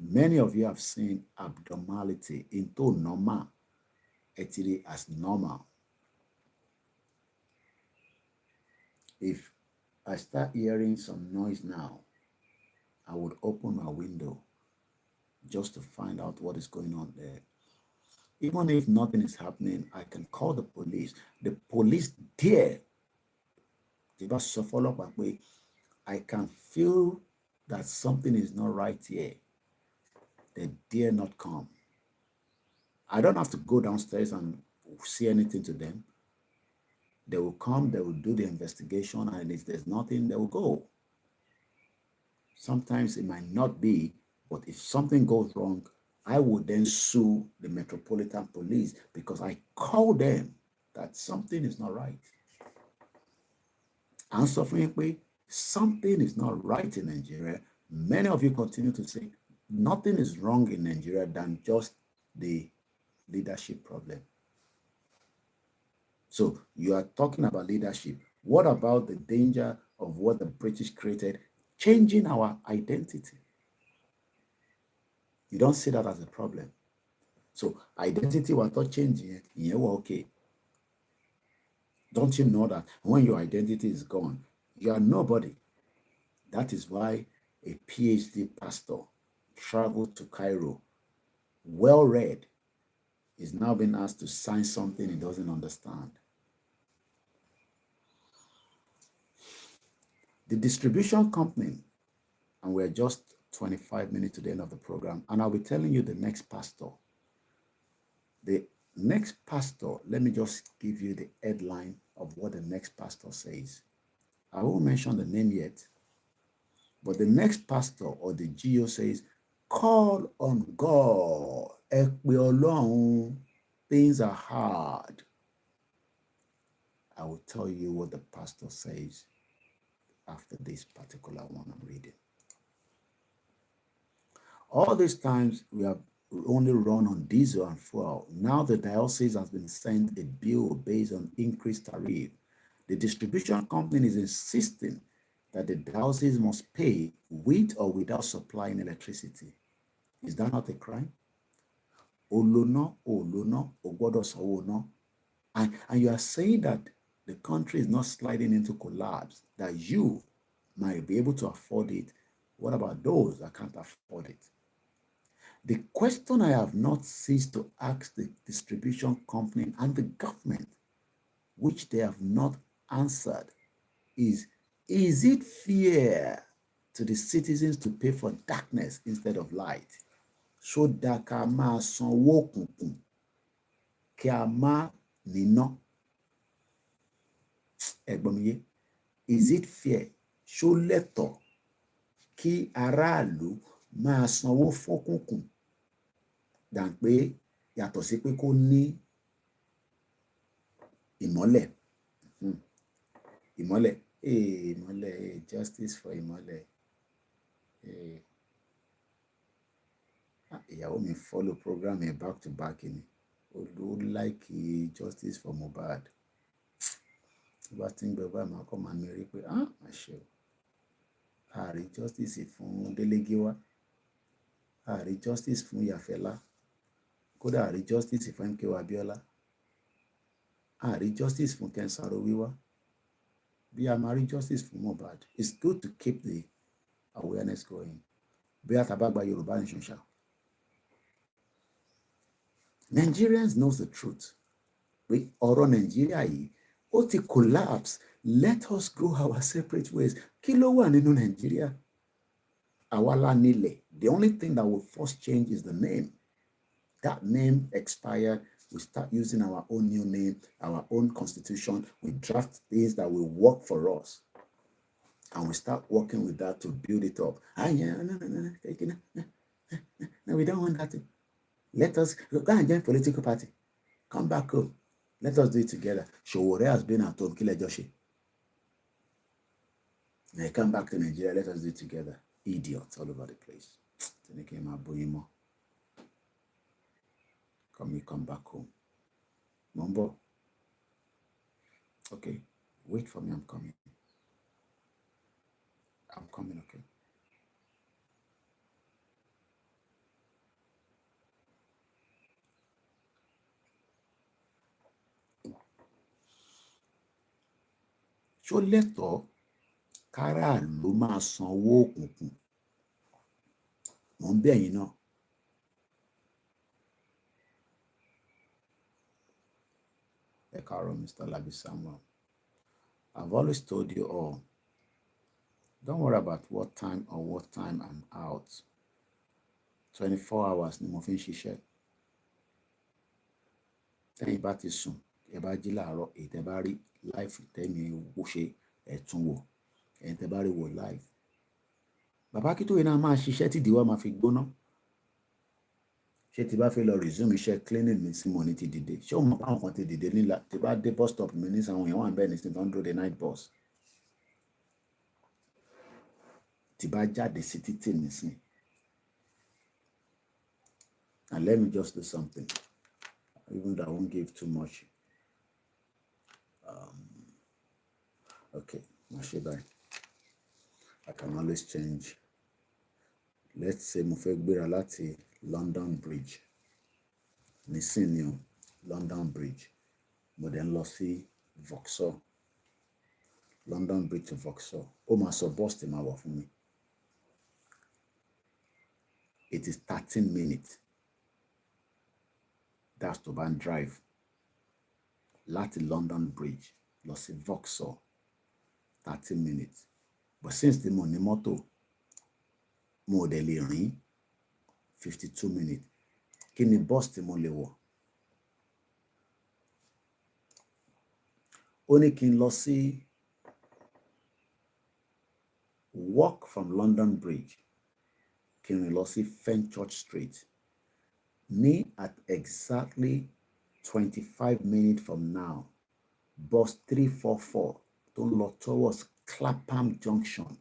Many of you have seen abnormality into normal, actually as normal. If I start hearing some noise now, I would open my window just to find out what is going on there. Even if nothing is happening, I can call the police. The police dare. I can feel that something is not right here. They dare not come. I don't have to go downstairs and see anything to them. They will come, they will do the investigation, and if there's nothing, they will go. Sometimes it might not be, but if something goes wrong, I would then sue the Metropolitan Police because I call them that something is not right. And something is not right in Nigeria. Many of you continue to say nothing is wrong in Nigeria than just the leadership problem. So you are talking about leadership. What about the danger of what the British created, changing our identity? You don't see that as a problem. So identity was not changing, yeah, well, okay. Don't you know that when your identity is gone, you are nobody? That is why a PhD pastor traveled to Cairo, well-read, is now being asked to sign something he doesn't understand. The distribution company, and we're just 25 minutes to the end of the program, and I'll be telling you the next pastor. The next pastor, let me just give you the headline of what the next pastor says. I won't mention the name yet, but the next pastor or the GO says, call on God. Ẹ pé Ọlọ́run. Things are hard. I will tell you what the pastor says after this particular one I'm reading. All these times we have only run on diesel and fuel. Now the diocese has been sent a bill based on increased tariff. The distribution company is insisting that the diocese must pay with or without supplying electricity. Is that not a crime? Olono, ogodo sawono. And you are saying that the country is not sliding into collapse, that you might be able to afford it. What about those that can't afford it? The question I have not ceased to ask the distribution company and the government, which they have not answered, is it fair to the citizens to pay for darkness instead of light? So that ká máa sanwó òkùnkùn kí a má níná. Ẹ̀gbọ́n mi yé. Is it fair? Ṣó lẹ́tọ̀ọ́ kí aráàlú máa sanwó fọ́kùnkùn dàn pé yàtọ̀ sí pé kó ní ìmọ́lẹ̀. Ìmọ́lẹ̀. Ìmọ́lẹ̀. Justice for ìmọ́lẹ̀. Ìyàwó mi follow program yẹn back to back ni. Ó like justice for Mohbad. Tí bá ti ń gbẹ báyìí máa kọ́ máa mi rí pé máa ṣe o. Ààrí justice fún Délégiwá. Ààrí justice fún Yàfẹ́lá. Kódà ààrí justice fún MKO Abíọ́lá. Ààrí justice fún Kẹ́nsàrò Wíwá. Bí a máa rí justice fún Mohbad. It's good to keep the awareness going. Bí a tàbá gba Yorùbá nation ṣá. Nigerians knows the truth. Pé ọ̀rọ̀ Nàìjíríà yìí ó ti collapse. Let us go our separate ways. Kí ló wà nínú Nàìjíríà? Àwa la nílẹ̀. The only thing that will first change is the name. That name expired. We start using our own new name, our own constitution. We draft things that will work for us. And we start working with that to build it up. No, we don't want that. Let us go and join political party. Come back home. Let us do it together. Showore has been at home. Kile Joshi. Now come back to Nigeria. Let us do it together. Idiots all over the place. Come back home. Mombo. Okay. Wait for me. I'm coming. Okay. Ṣó lẹ́tọ̀ọ́ káràlú máa sanwó òkùnkùn? Mò ń bẹ̀ yín náà. Ẹ káàárọ̀, Mr. Labi Samuel. I've always told you all, don't worry about what time I'm out. 24 hours ni mo fi ń ṣiṣẹ́. Tẹ́yìn bá ti sùn, ẹ bá jí láàárọ̀, èyí tẹ́ bá rí life tẹ́mi wò ṣe ẹ̀tún wò. Ẹ̀yin tẹ́ bá rí wò live. Bàbá Akíntóyè náà máa ṣiṣẹ́ tí ìdíwọ́ máa fi gbóná. Ṣé tí bá fẹ́ lọ resume iṣẹ́ cleaning mi sí mo ní ti dìde? Ṣé o mọ̀ àwọn kan ti dìde nílà? Tí bá dé bus stop mi ní àwọn èèyàn wà bẹ́ẹ̀ ní sí don't do the night bus. Tí bá jáde sí títì nísìn. And let me just do something. Even though I won't give too much. Okay, I can always change. Let's say mo fẹ́ gbéra láti London Bridge. Nísìnyí London Bridge. Mo dẹ̀ ń lọ sí Vauxhall. London Bridge to Vauxhall. Ó máa sọ bus tí máa wà fún mi. It is 13 minutes. That's to ban drive. Láti London Bridge lọ sí Vauxhall. 13 minutes. But since the money motto, mo dẹ̀ lè rìn 52 minutes. Kí ni bus tí mo lè wọ̀? Ó ní kí n lọ sí walk from London Bridge, kí n rìn lọ sí Fenchurch Street. Ní at exactly 25 minutes from now, bus 344 tó ń lọ towards Clapham Junction,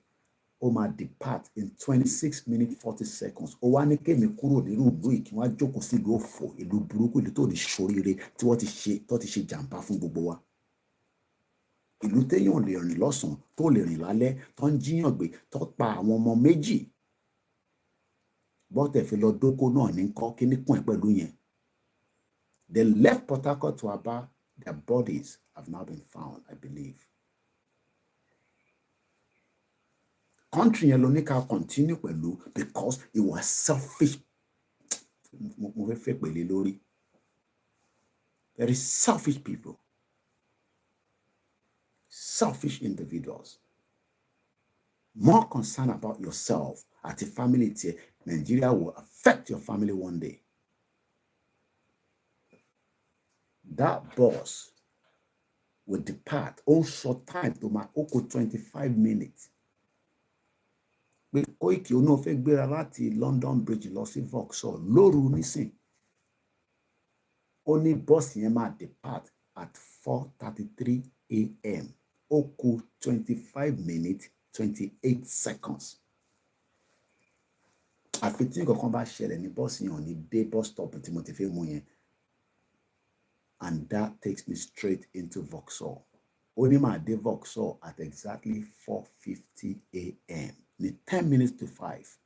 ó máa depart in 26 minutes 40 seconds. Ó wá ní kémi kúrò nínú ìlú yìí kí wọ́n á jókòó sí ìlú òfò, ìlú burúkú, ìlú tó ní ṣoríire tí wọ́n ti ṣe jàǹbá fún gbogbo wa. Ìlú téèyàn lè rìn lọ́sàn-án, tó lè rìn lálẹ́, tó ń jíyàn gbé, tó pa àwọn ọmọ méjì. Bọ́tẹ̀ fi lọ dóko náà ní kọ́ kí ní kún ẹ̀ pẹ̀lú yẹn. They left Port Harcourt to Aba. Their bodies have now been found, I believe. Country yẹn ló ní ká continue pẹ̀lú because it was selfish. Mo fẹ́ pèlè lórí. Very selfish people. Selfish individuals. More concerned about yourself àti family tiẹ̀. Nigeria will affect your family one day. That bus will depart on short time to my oko 25 minutes. Pé Koiki ó náà fẹ́ gbéra láti London Bridge lọ sí Vauxhall lóru nísìn. Ó ní bus yẹn máa depart at 4:33 a.m. Ó kù 25 minutes 28 seconds. Àfi tí nǹkan bá ṣẹlẹ̀ ní bus yẹn ò ní dé bus stop tí mo ti fẹ́ mú yẹn. And that takes me straight into Vauxhall. Ó ní máa dé Vauxhall at exactly 4:50 a.m. Ní 10 minutes to 5.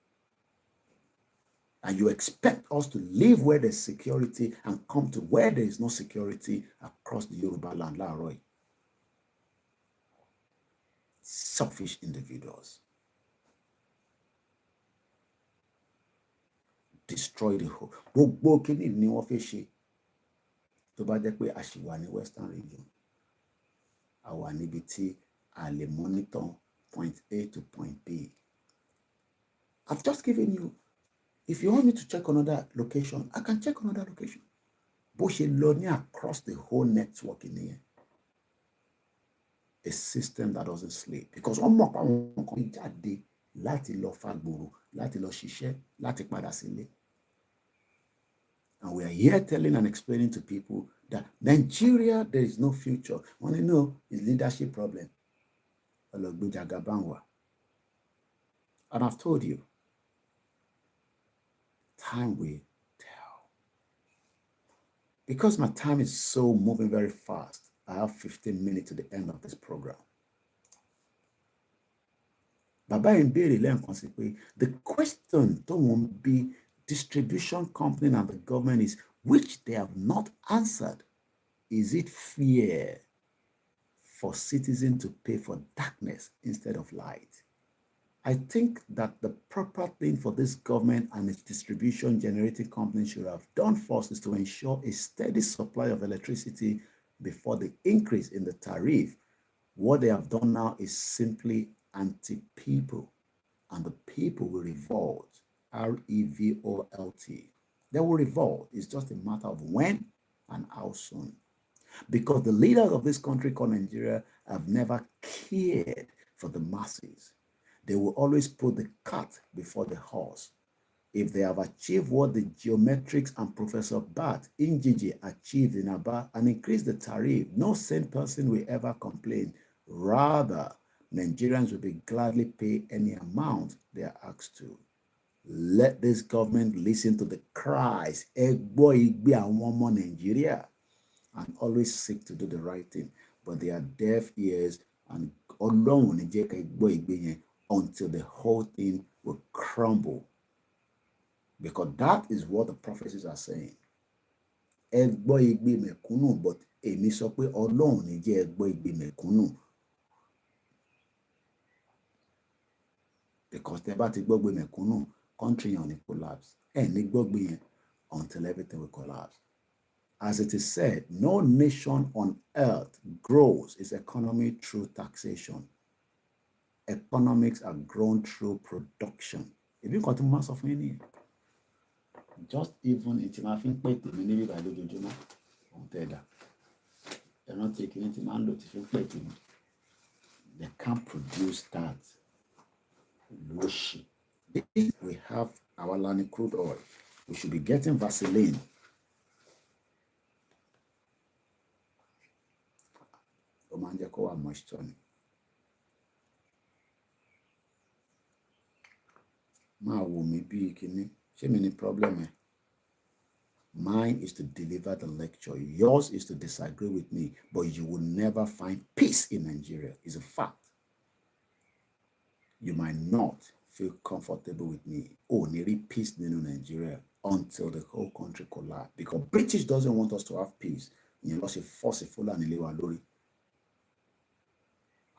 And you expect us to live where there's security and come to where there is no security across the Yoruba land, láàárọ̀ yìí. Selfish individuals. Destroy the whole. Gbogbo kíní ni wọ́n fẹ́ ṣe. Tó bá jẹ́ pé a ṣì wà ní Western region, a wà níbi tí a lè monitor point A to point B. I've just given you, if you want me to check another location, I can check another location. Bó ṣe lọ ní across the whole network in here. A system that doesn't sleep. Because wọ́n mọ̀ pé àwọn kan jáde láti lọ fagboro, láti lọ ṣiṣẹ́, láti padà sílé. And we are here telling and explaining to people that Nigeria, there is no future. Want to know is leadership problem. And I've told you, time will tell. Because my time is so moving very fast, I have 15 minutes to the end of this program. Baba Mbere lẹ́ẹ̀kan sí pé the question tó wọ́n be distribution company and the government is, which they have not answered. Is it fear for citizens to pay for darkness instead of light? I think that the proper thing for this government and its distribution generating company should have done first is to ensure a steady supply of electricity before the increase in the tariff. What they have done now is simply anti-people, and the people will revolt. R-E-V-O-L-T. They will revolt. It's just a matter of when and how soon. Because the leaders of this country called Nigeria have never cared for the masses. They will always put the cart before the horse. If they have achieved what the geometrics and Professor Bat Ingigi achieved in Aba and increased the tariff, no sane person will ever complain. Rather, Nigerians will be gladly pay any amount they are asked to. Let this government listen to the cries, Nigeria, and always seek to do the right thing. But they are deaf ears and until the whole thing will crumble. Because that is what the prophecies are saying. But because the country only collapse. Until everything will collapse. As it is said, no nation on earth grows its economy through taxation. Economics are grown through production. Èmi nǹkan tí mo máa sọ fún yín nìyẹn. Just even ìtì máa fi ń pè tèmi níbi ìbàdí lójoojúmọ́ ohun tẹ́ dà. Ẹran tí kìíní ti máa ń lò ti fi ń pè tèmi. They can't produce that. Lóṣì. If we have our land crude oil, we should be getting Vaseline. Ó máa ń jẹ́ kó wà moisture ni. Máa wò mí bí kíní. Ṣé mi ní problem ẹ? Mine is to deliver the lecture. Yours is to disagree with me, but you will never find peace in Nigeria. It's a fact. You might not feel comfortable with me. Oh, nearly peace in Nigeria until the whole country collapse. Because British doesn't want us to have peace. You know, she force it.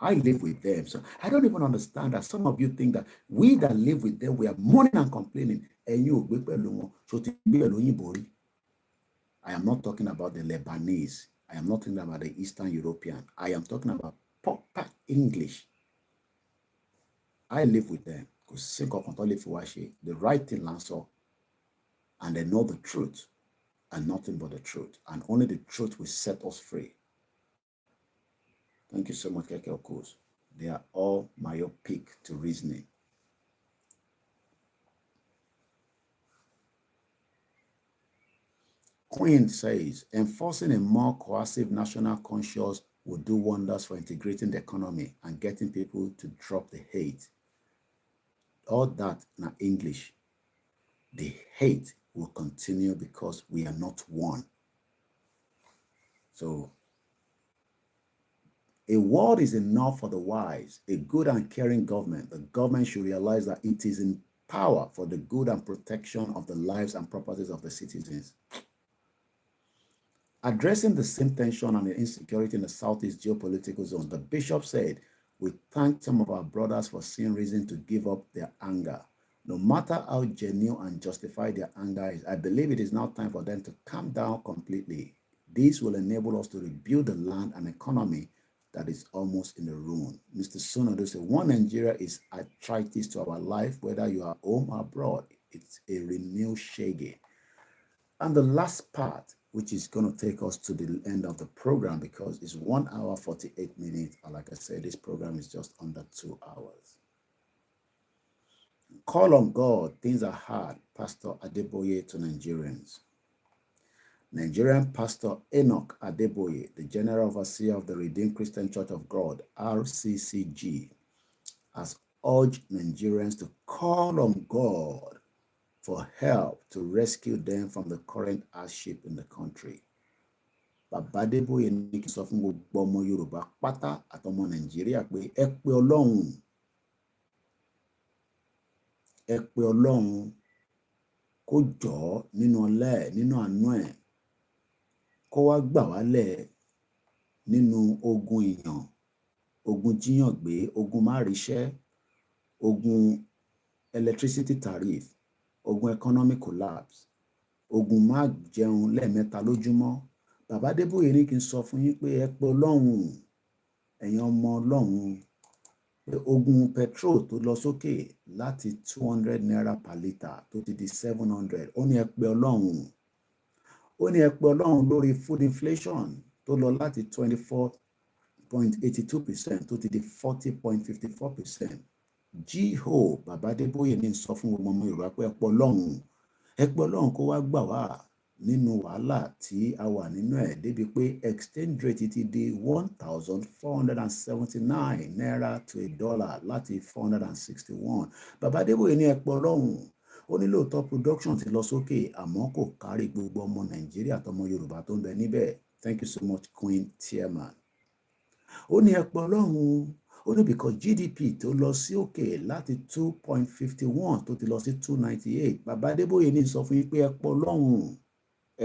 I live with them. So I don't even understand that some of you think that we that live with them, we are mourning and complaining. And you, I am not talking about the Lebanese. I am not talking about the Eastern European. I am talking about proper English. I live with them because the right thing answer, and they know the truth and nothing but the truth. And only the truth will set us free. Thank you so much, Keke Okos. They are all myopic to reasoning. Queen says, enforcing a more coercive national conscience will do wonders for integrating the economy and getting people to drop the hate. All that in English. The hate will continue because we are not one. So, a word is enough for the wise. A good and caring government. The government should realize that it is in power for the good and protection of the lives and properties of the citizens. Addressing the same tension and the insecurity in the Southeast geopolitical zone, the bishop said, we thank some of our brothers for seeing reason to give up their anger. No matter how genuine and justified their anger is, I believe it is now time for them to calm down completely. This will enable us to rebuild the land and economy that is almost in the ruin. Mr. Sonodo said, one Nigeria is arthritis to our life, whether you are home or abroad. It's a renewed shaggy. And the last part, which is going to take us to the end of the program because it's 1 hour, 48 minutes. And like I said, this program is just under 2 hours. Call on God. Things are hard. Pastor Adeboye to Nigerians. Nigerian Pastor Enoch Adeboye, the General Overseer of the Redeemed Christian Church of God, RCCG, has urged Nigerians to call on God for help to rescue them from the current hardship in the country. Bàbá Adébóyè ní kí sọ fún gbogbo ọmọ Yorùbá pátá àtọmọ Nàìjíríà pé ẹ pé Ọlọ́run. Ẹ pé Ọlọ́run kó jọ̀ọ́ nínú ọlá ẹ̀, nínú àánú ẹ̀, kó wá gbà wá lẹ̀ nínú ogun ìyàn, ogun jíyàn gbé, ogun má ríṣẹ́, ogun electricity tariff, ogun economic collapse, ogun má jẹun lẹ́ẹ̀mẹ́ta lójúmọ́. Bàbá Adébóyè ní kí n sọ fún yín pé ẹ pé Ọlọ́run, ẹ̀yin ọmọ Ọlọ́run, pé ogun petrol tó lọ sókè láti 200 naira per litre tó ti di 700. Ó ní ẹ pé Ọlọ́run. Ó ní ẹ pé Ọlọ́run lórí food inflation tó lọ láti 24.82% tó ti di 40.54%. G.O. Bàbá Adébóyè ní sọ fún gbogbo ọmọ Yorùbá pé ẹ pé Ọlọ́run kó wá gbà wá nínú wàhálà tí a wà nínú ẹ̀ débi pé exchange rate ti di 1,479 naira to a dollar láti 461. Bàbá Adébóyè ní ẹ pé Ọlọ́run. Ó ní lóòótọ́ production ti lọ sókè àmọ́ kò kárí gbogbo ọmọ Nàìjíríà àtọmọ Yorùbá tó ń bẹ níbẹ̀. Thank you so much, Queen Chairman. Ó ní ẹ pé Ọlọ́run. Ó ní because GDP tó lọ sí òkè láti 2.51 tó ti lọ sí 298. Bàbá Adébóyè ní sọ fún yín pé ẹ pé Ọlọ́run.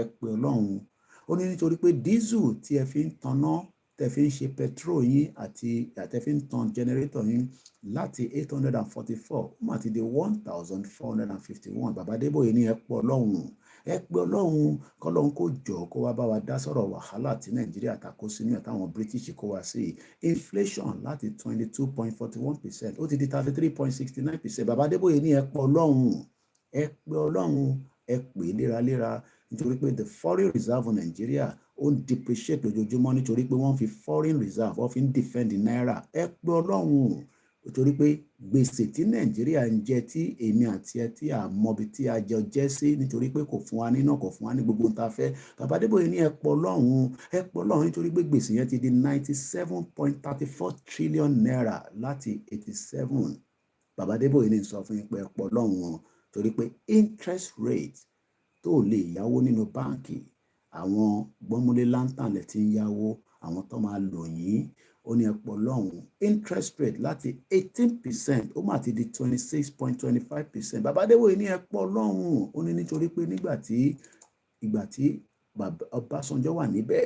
Ẹ pé Ọlọ́run. Ó ní nítorí pé diesel tí ẹ fi ń tanná, tẹ fi ń ṣe petrol yín àti tẹ fi ń tan generator yín láti 844 ó mà ti di 1,451. Bàbá Adébóyè ní ẹ pé Ọlọ́run. ẹ pé ọlọ́run kọ́lọ́run kó jọ kó wá bá wa dá sọ̀rọ̀ wàhálà tí nàìjíríà takó sínú ẹ̀ táwọn british kó wá sí inflation láti 22.41% ó ti di 33.69%. bàbá adébóyè ní ẹ pé ọlọ́run ẹ pé ọlọ́run ẹ pè é léraléra nítorí pé the foreign reserve nàìjíríà ó ń depreciate lójoojúmọ́ nítorí pé wọ́n fi foreign reserve wọ́n fi ń defend náírà. ẹ pé ọlọ́run nítorí pé gbèsè tí nàìjíríà ń jẹ tí èmi àti ẹ tí a mọbi tí a jẹ jẹ sí nítorí pé kò fún wa níná kò fún wa ní gbogbo ohun tá a fẹ́. bàbá adébóyè ní ẹ pé ọlọ́run nítorí pé gbèsè yẹn ti di 97.34 trillion naira láti 87. bàbá adébóyè ní sọ fún yín pé ẹ pé ọlọ́run torí pé interest rate tó lè yáwó nínú báǹkì àwọn gbọ́múlé láńtàn lẹ̀ tí ń yáwó àwọn tó máa lò yín ó ní ẹ̀pọ̀ lọ́hùn interest rate láti 18% ó mà ti di 26.25%. bàbá adébóyè ní ẹ̀pọ̀ lọ́hùn ó ní nítorí pé ìgbà tí ọbásanjọ́ wà níbẹ̀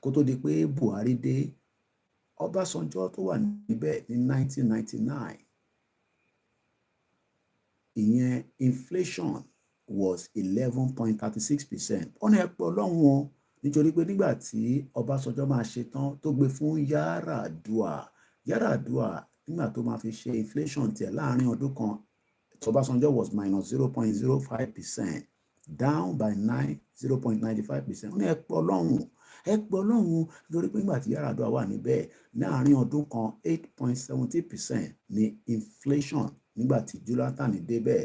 kó tó di pé buhari dé ọbásanjọ́ tó wà níbẹ̀ ní 1999 ìyẹn inflation was 11.36%. ó ní ẹ̀pọ̀ lọ́hùn o nítorí pé nígbà tí ọbásanjọ́ máa ṣe tán tó gbé fún Yar'Adua nígbà tó máa fi ṣe inflation tiẹ̀ láàrin ọdún kan ọbásanjọ́ was minus 0.05%, down by 0.95%. ó ní ẹ̀pọ̀ lọ́hùn nítorí pé nígbà tí Yar'Adua wà níbẹ̀ láàrin ọdún kan 8.70% ní inflation nígbà tí Jonathan débẹ̀.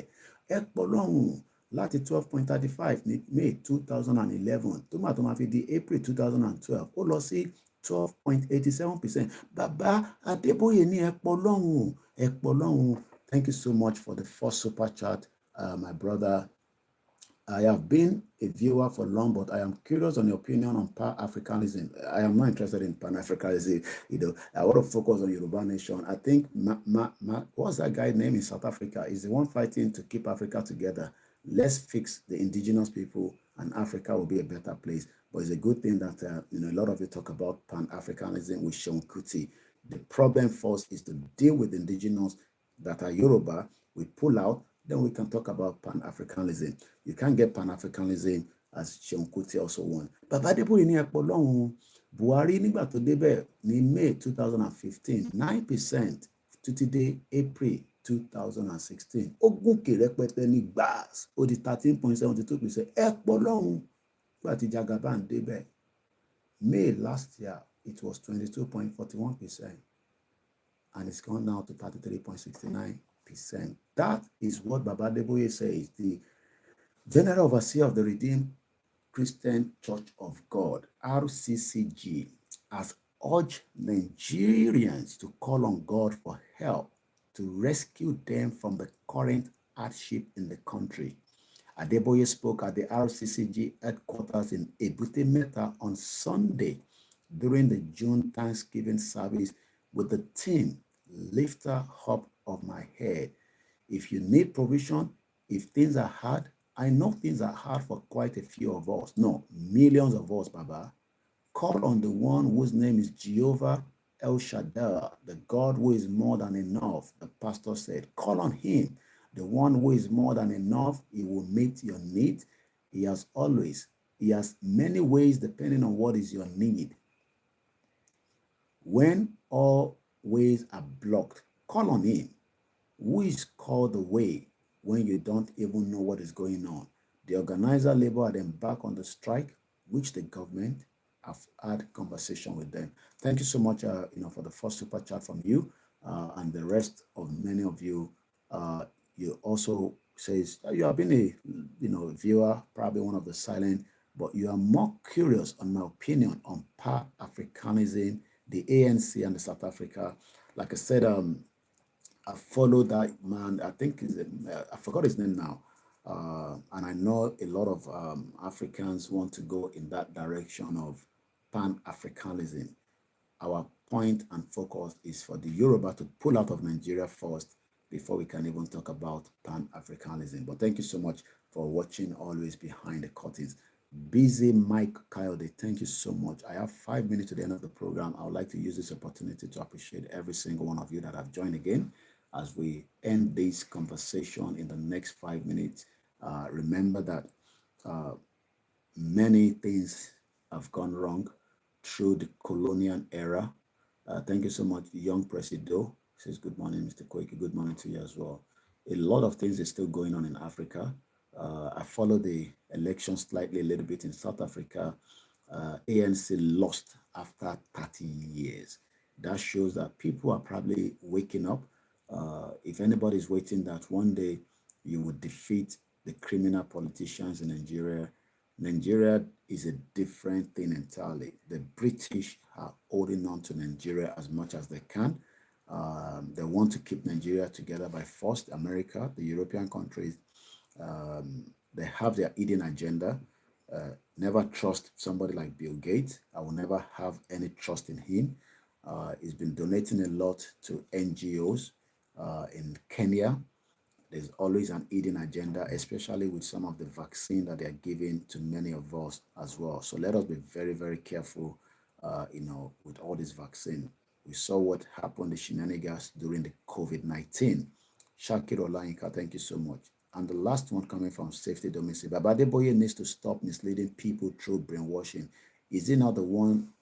ẹ̀pọ̀ lọ́hùn láti 12.35 ní May 2011 tó máa fi di April 2012 ó lọ sí 12.87%. bàbá adébóyè ní ẹ̀pọ̀ lọ́hùn. Thank you so much for the first super chat, my brother. I have been a viewer for long, but I am curious on your opinion on Pan-Africanism. I am not interested in Pan-Africanism. I want to focus on Yoruba nation. I think, what's that guy's name in South Africa? Is the one fighting to keep Africa together. Let's fix the indigenous people and Africa will be a better place. But it's a good thing that, a lot of you talk about Pan-Africanism with Seun Kuti. The problem first is to deal with indigenous that are Yoruba. We pull out, then we can talk about Pan-Africanism. You can't get Pan-Africanism as Seun Kuti also won. Bàbá Adébóyè ní ẹ̀pọ̀ lọ́hùn Buhari nígbà tó débẹ̀ ní May 2015, 9% títí dé April 2016. Ó gòkè rẹpẹtẹ ní gbàs ó di 13.72%. ẹ̀pọ̀ lọ́hùn nígbà tí Jagaban débẹ̀ May last year it was 22.41%. And it's gone now to 33.69%. That is what Baba Adeboye says. The General Overseer of the Redeemed Christian Church of God, RCCG, has urged Nigerians to call on God for help to rescue them from the current hardship in the country. Adeboye spoke at the RCCG headquarters in Ebute Metta on Sunday during the June Thanksgiving service with the theme, Lifter Up of My Head. If you need provision, if things are hard, I know things are hard for quite a few of us. No, millions of us, Baba. Call on the one whose name is Jehovah El Shaddai, the God who is more than enough. The pastor said, call on him, the one who is more than enough. He will meet your need. He has many ways depending on what is your need. When all ways are blocked, call on him, who is called the way when you don't even know what is going on. The organizer labor had embarked on the strike, which the government have had conversation with them. Thank you so much, for the first super chat from you and the rest of many of you. You also says you have been a viewer, probably one of the silent, but you are more curious on my opinion on Pan-Africanism, the ANC and the South Africa. Like I said, I followed that man. I think I forgot his name now. And I know a lot of Africans want to go in that direction of Pan-Africanism. Our point and focus is for the Yoruba to pull out of Nigeria first before we can even talk about Pan-Africanism. But thank you so much for watching Always Behind the Curtains. Busy Mike Coyote, thank you so much. I have 5 minutes to the end of the program. I would like to use this opportunity to appreciate every single one of you that have joined again as we end this conversation in the next 5 minutes. Remember that many things have gone wrong through the colonial era. Thank you so much, young Presido. Says good morning, Mr. Koiki. Good morning to you as well. A lot of things is still going on in Africa. I follow the election slightly a little bit in South Africa. ANC lost after 30 years. That shows that people are probably waking up. If anybody is waiting that one day you would defeat the criminal politicians in Nigeria, Nigeria is a different thing entirely. The British are holding on to Nigeria as much as they can. They want to keep Nigeria together by force. America, the European countries, they have their hidden agenda. Never trust somebody like Bill Gates. I will never have any trust in him. He's been donating a lot to NGOs in Kenya. There's always an hidden agenda, especially with some of the vaccine that they are giving to many of us as well. So let us be very, very careful, with all this vaccine. We saw what happened, the shenanigans during the COVID-19. Shakir Olayinka, thank you so much. And the last one coming from Safety Domestic. Baba Adeboye needs to stop misleading people through brainwashing. Is he not the one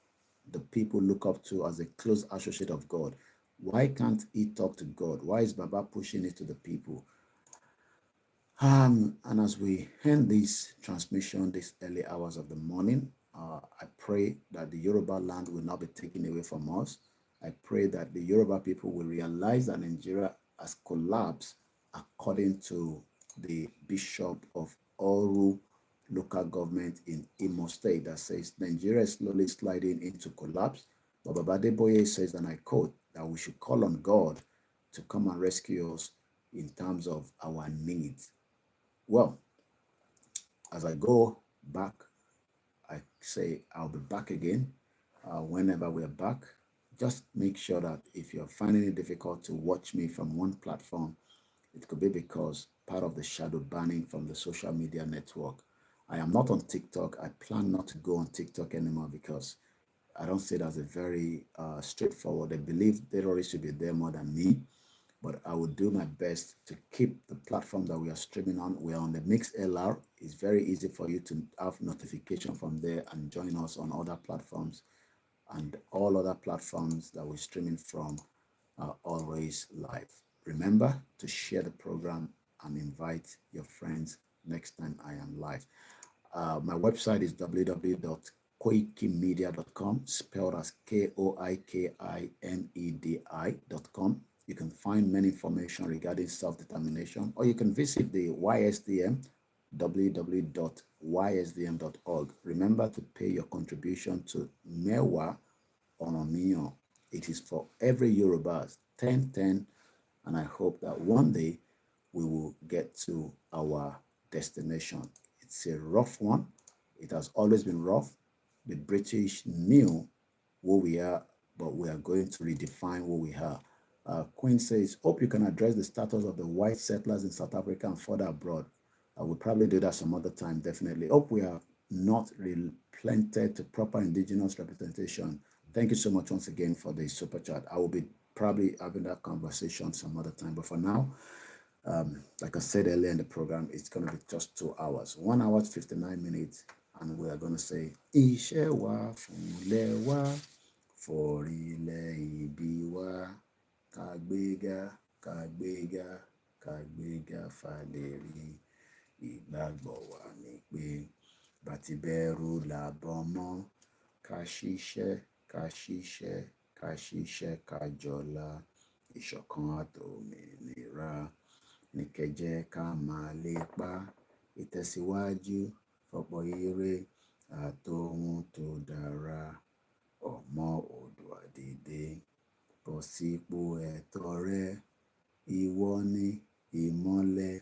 the people look up to as a close associate of God? Why can't he talk to God? Why is Baba pushing it to the people? And as we end this transmission, these early hours of the morning, I pray that the Yoruba land will not be taken away from us. I pray that the Yoruba people will realize that Nigeria has collapsed according to the Bishop of Oru local government in Imo State that says Nigeria is slowly sliding into collapse. But Baba Adeboye says, and I quote, that we should call on God to come and rescue us in terms of our needs. Well, as I go back, I say I'll be back again whenever we're back. Just make sure that if you're finding it difficult to watch me from one platform, it could be because part of the shadow banning from the social media network. I am not on TikTok. I plan not to go on TikTok anymore because I don't see it as a very straightforward. I believe terrorists should be there more than me, but I will do my best to keep the platform that we are streaming on. We are on the MixLR. It's very easy for you to have notification from there and join us on other platforms, and all other platforms that we're streaming from are always live. Remember to share the program and invite your friends next time I am live. My website is www.koikimedia.com, spelled as KOIKIMEDI.com. You can find many information regarding self-determination, or you can visit the YSDM, www.ysdm.org. Remember to pay your contribution to Mewa Onomiyan. It is for every Yoruba, 10, and I hope that one day we will get to our destination. It's a rough one. It has always been rough. The British knew who we are, but we are going to redefine who we are. Queen says, hope you can address the status of the white settlers in South Africa and further abroad. I will probably do that some other time, definitely. Hope we have not replanted to proper indigenous representation. Thank you so much once again for the super chat. I will be probably having that conversation some other time. But for now, like I said earlier in the program, it's going to be just 2 hours. 1 hour, 59 minutes. And we are going to say, Iṣẹ́ wa fúnlẹ̀ wa, forílẹ̀ ìbí wa, kàgbéga, kàgbéga, kàgbéga fàlérí. Ìgbàgbọ́ wa ni pé bàtí bẹ̀rù làbọ̀ mọ́, ká ṣiṣẹ́, ká ṣiṣẹ́, ká ṣiṣẹ́, ká jọlá, ìṣọ̀kan àtòmìnira. Ní kẹ́jẹ́ ká máa lépa, ìtẹ̀síwájú fọ́pọ̀ ire àtohun tó dára. Ọmọ Oòduà dìde, bọ́ sípò ẹ̀tọ́ rẹ. Ìwọ ni ìmọ́lẹ̀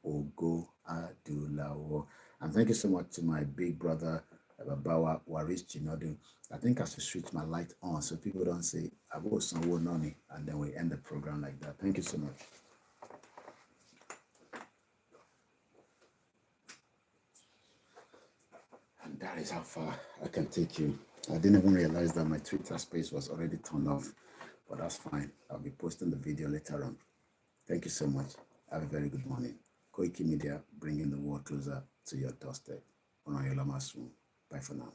ògo adúláwọ̀. And thank you so much to my big brother, Babawa Waris Jinodun. I think I should switch my light on so people don't say, I've got some wood on it, and then we end the program like that. Thank you so much. And that is how far I can take you. I didn't even realize that my Twitter space was already turned off, but that's fine. I'll be posting the video later on. Thank you so much. Have a very good morning. Koikimedia, bringing the world closer to your doorstep. Bye for now.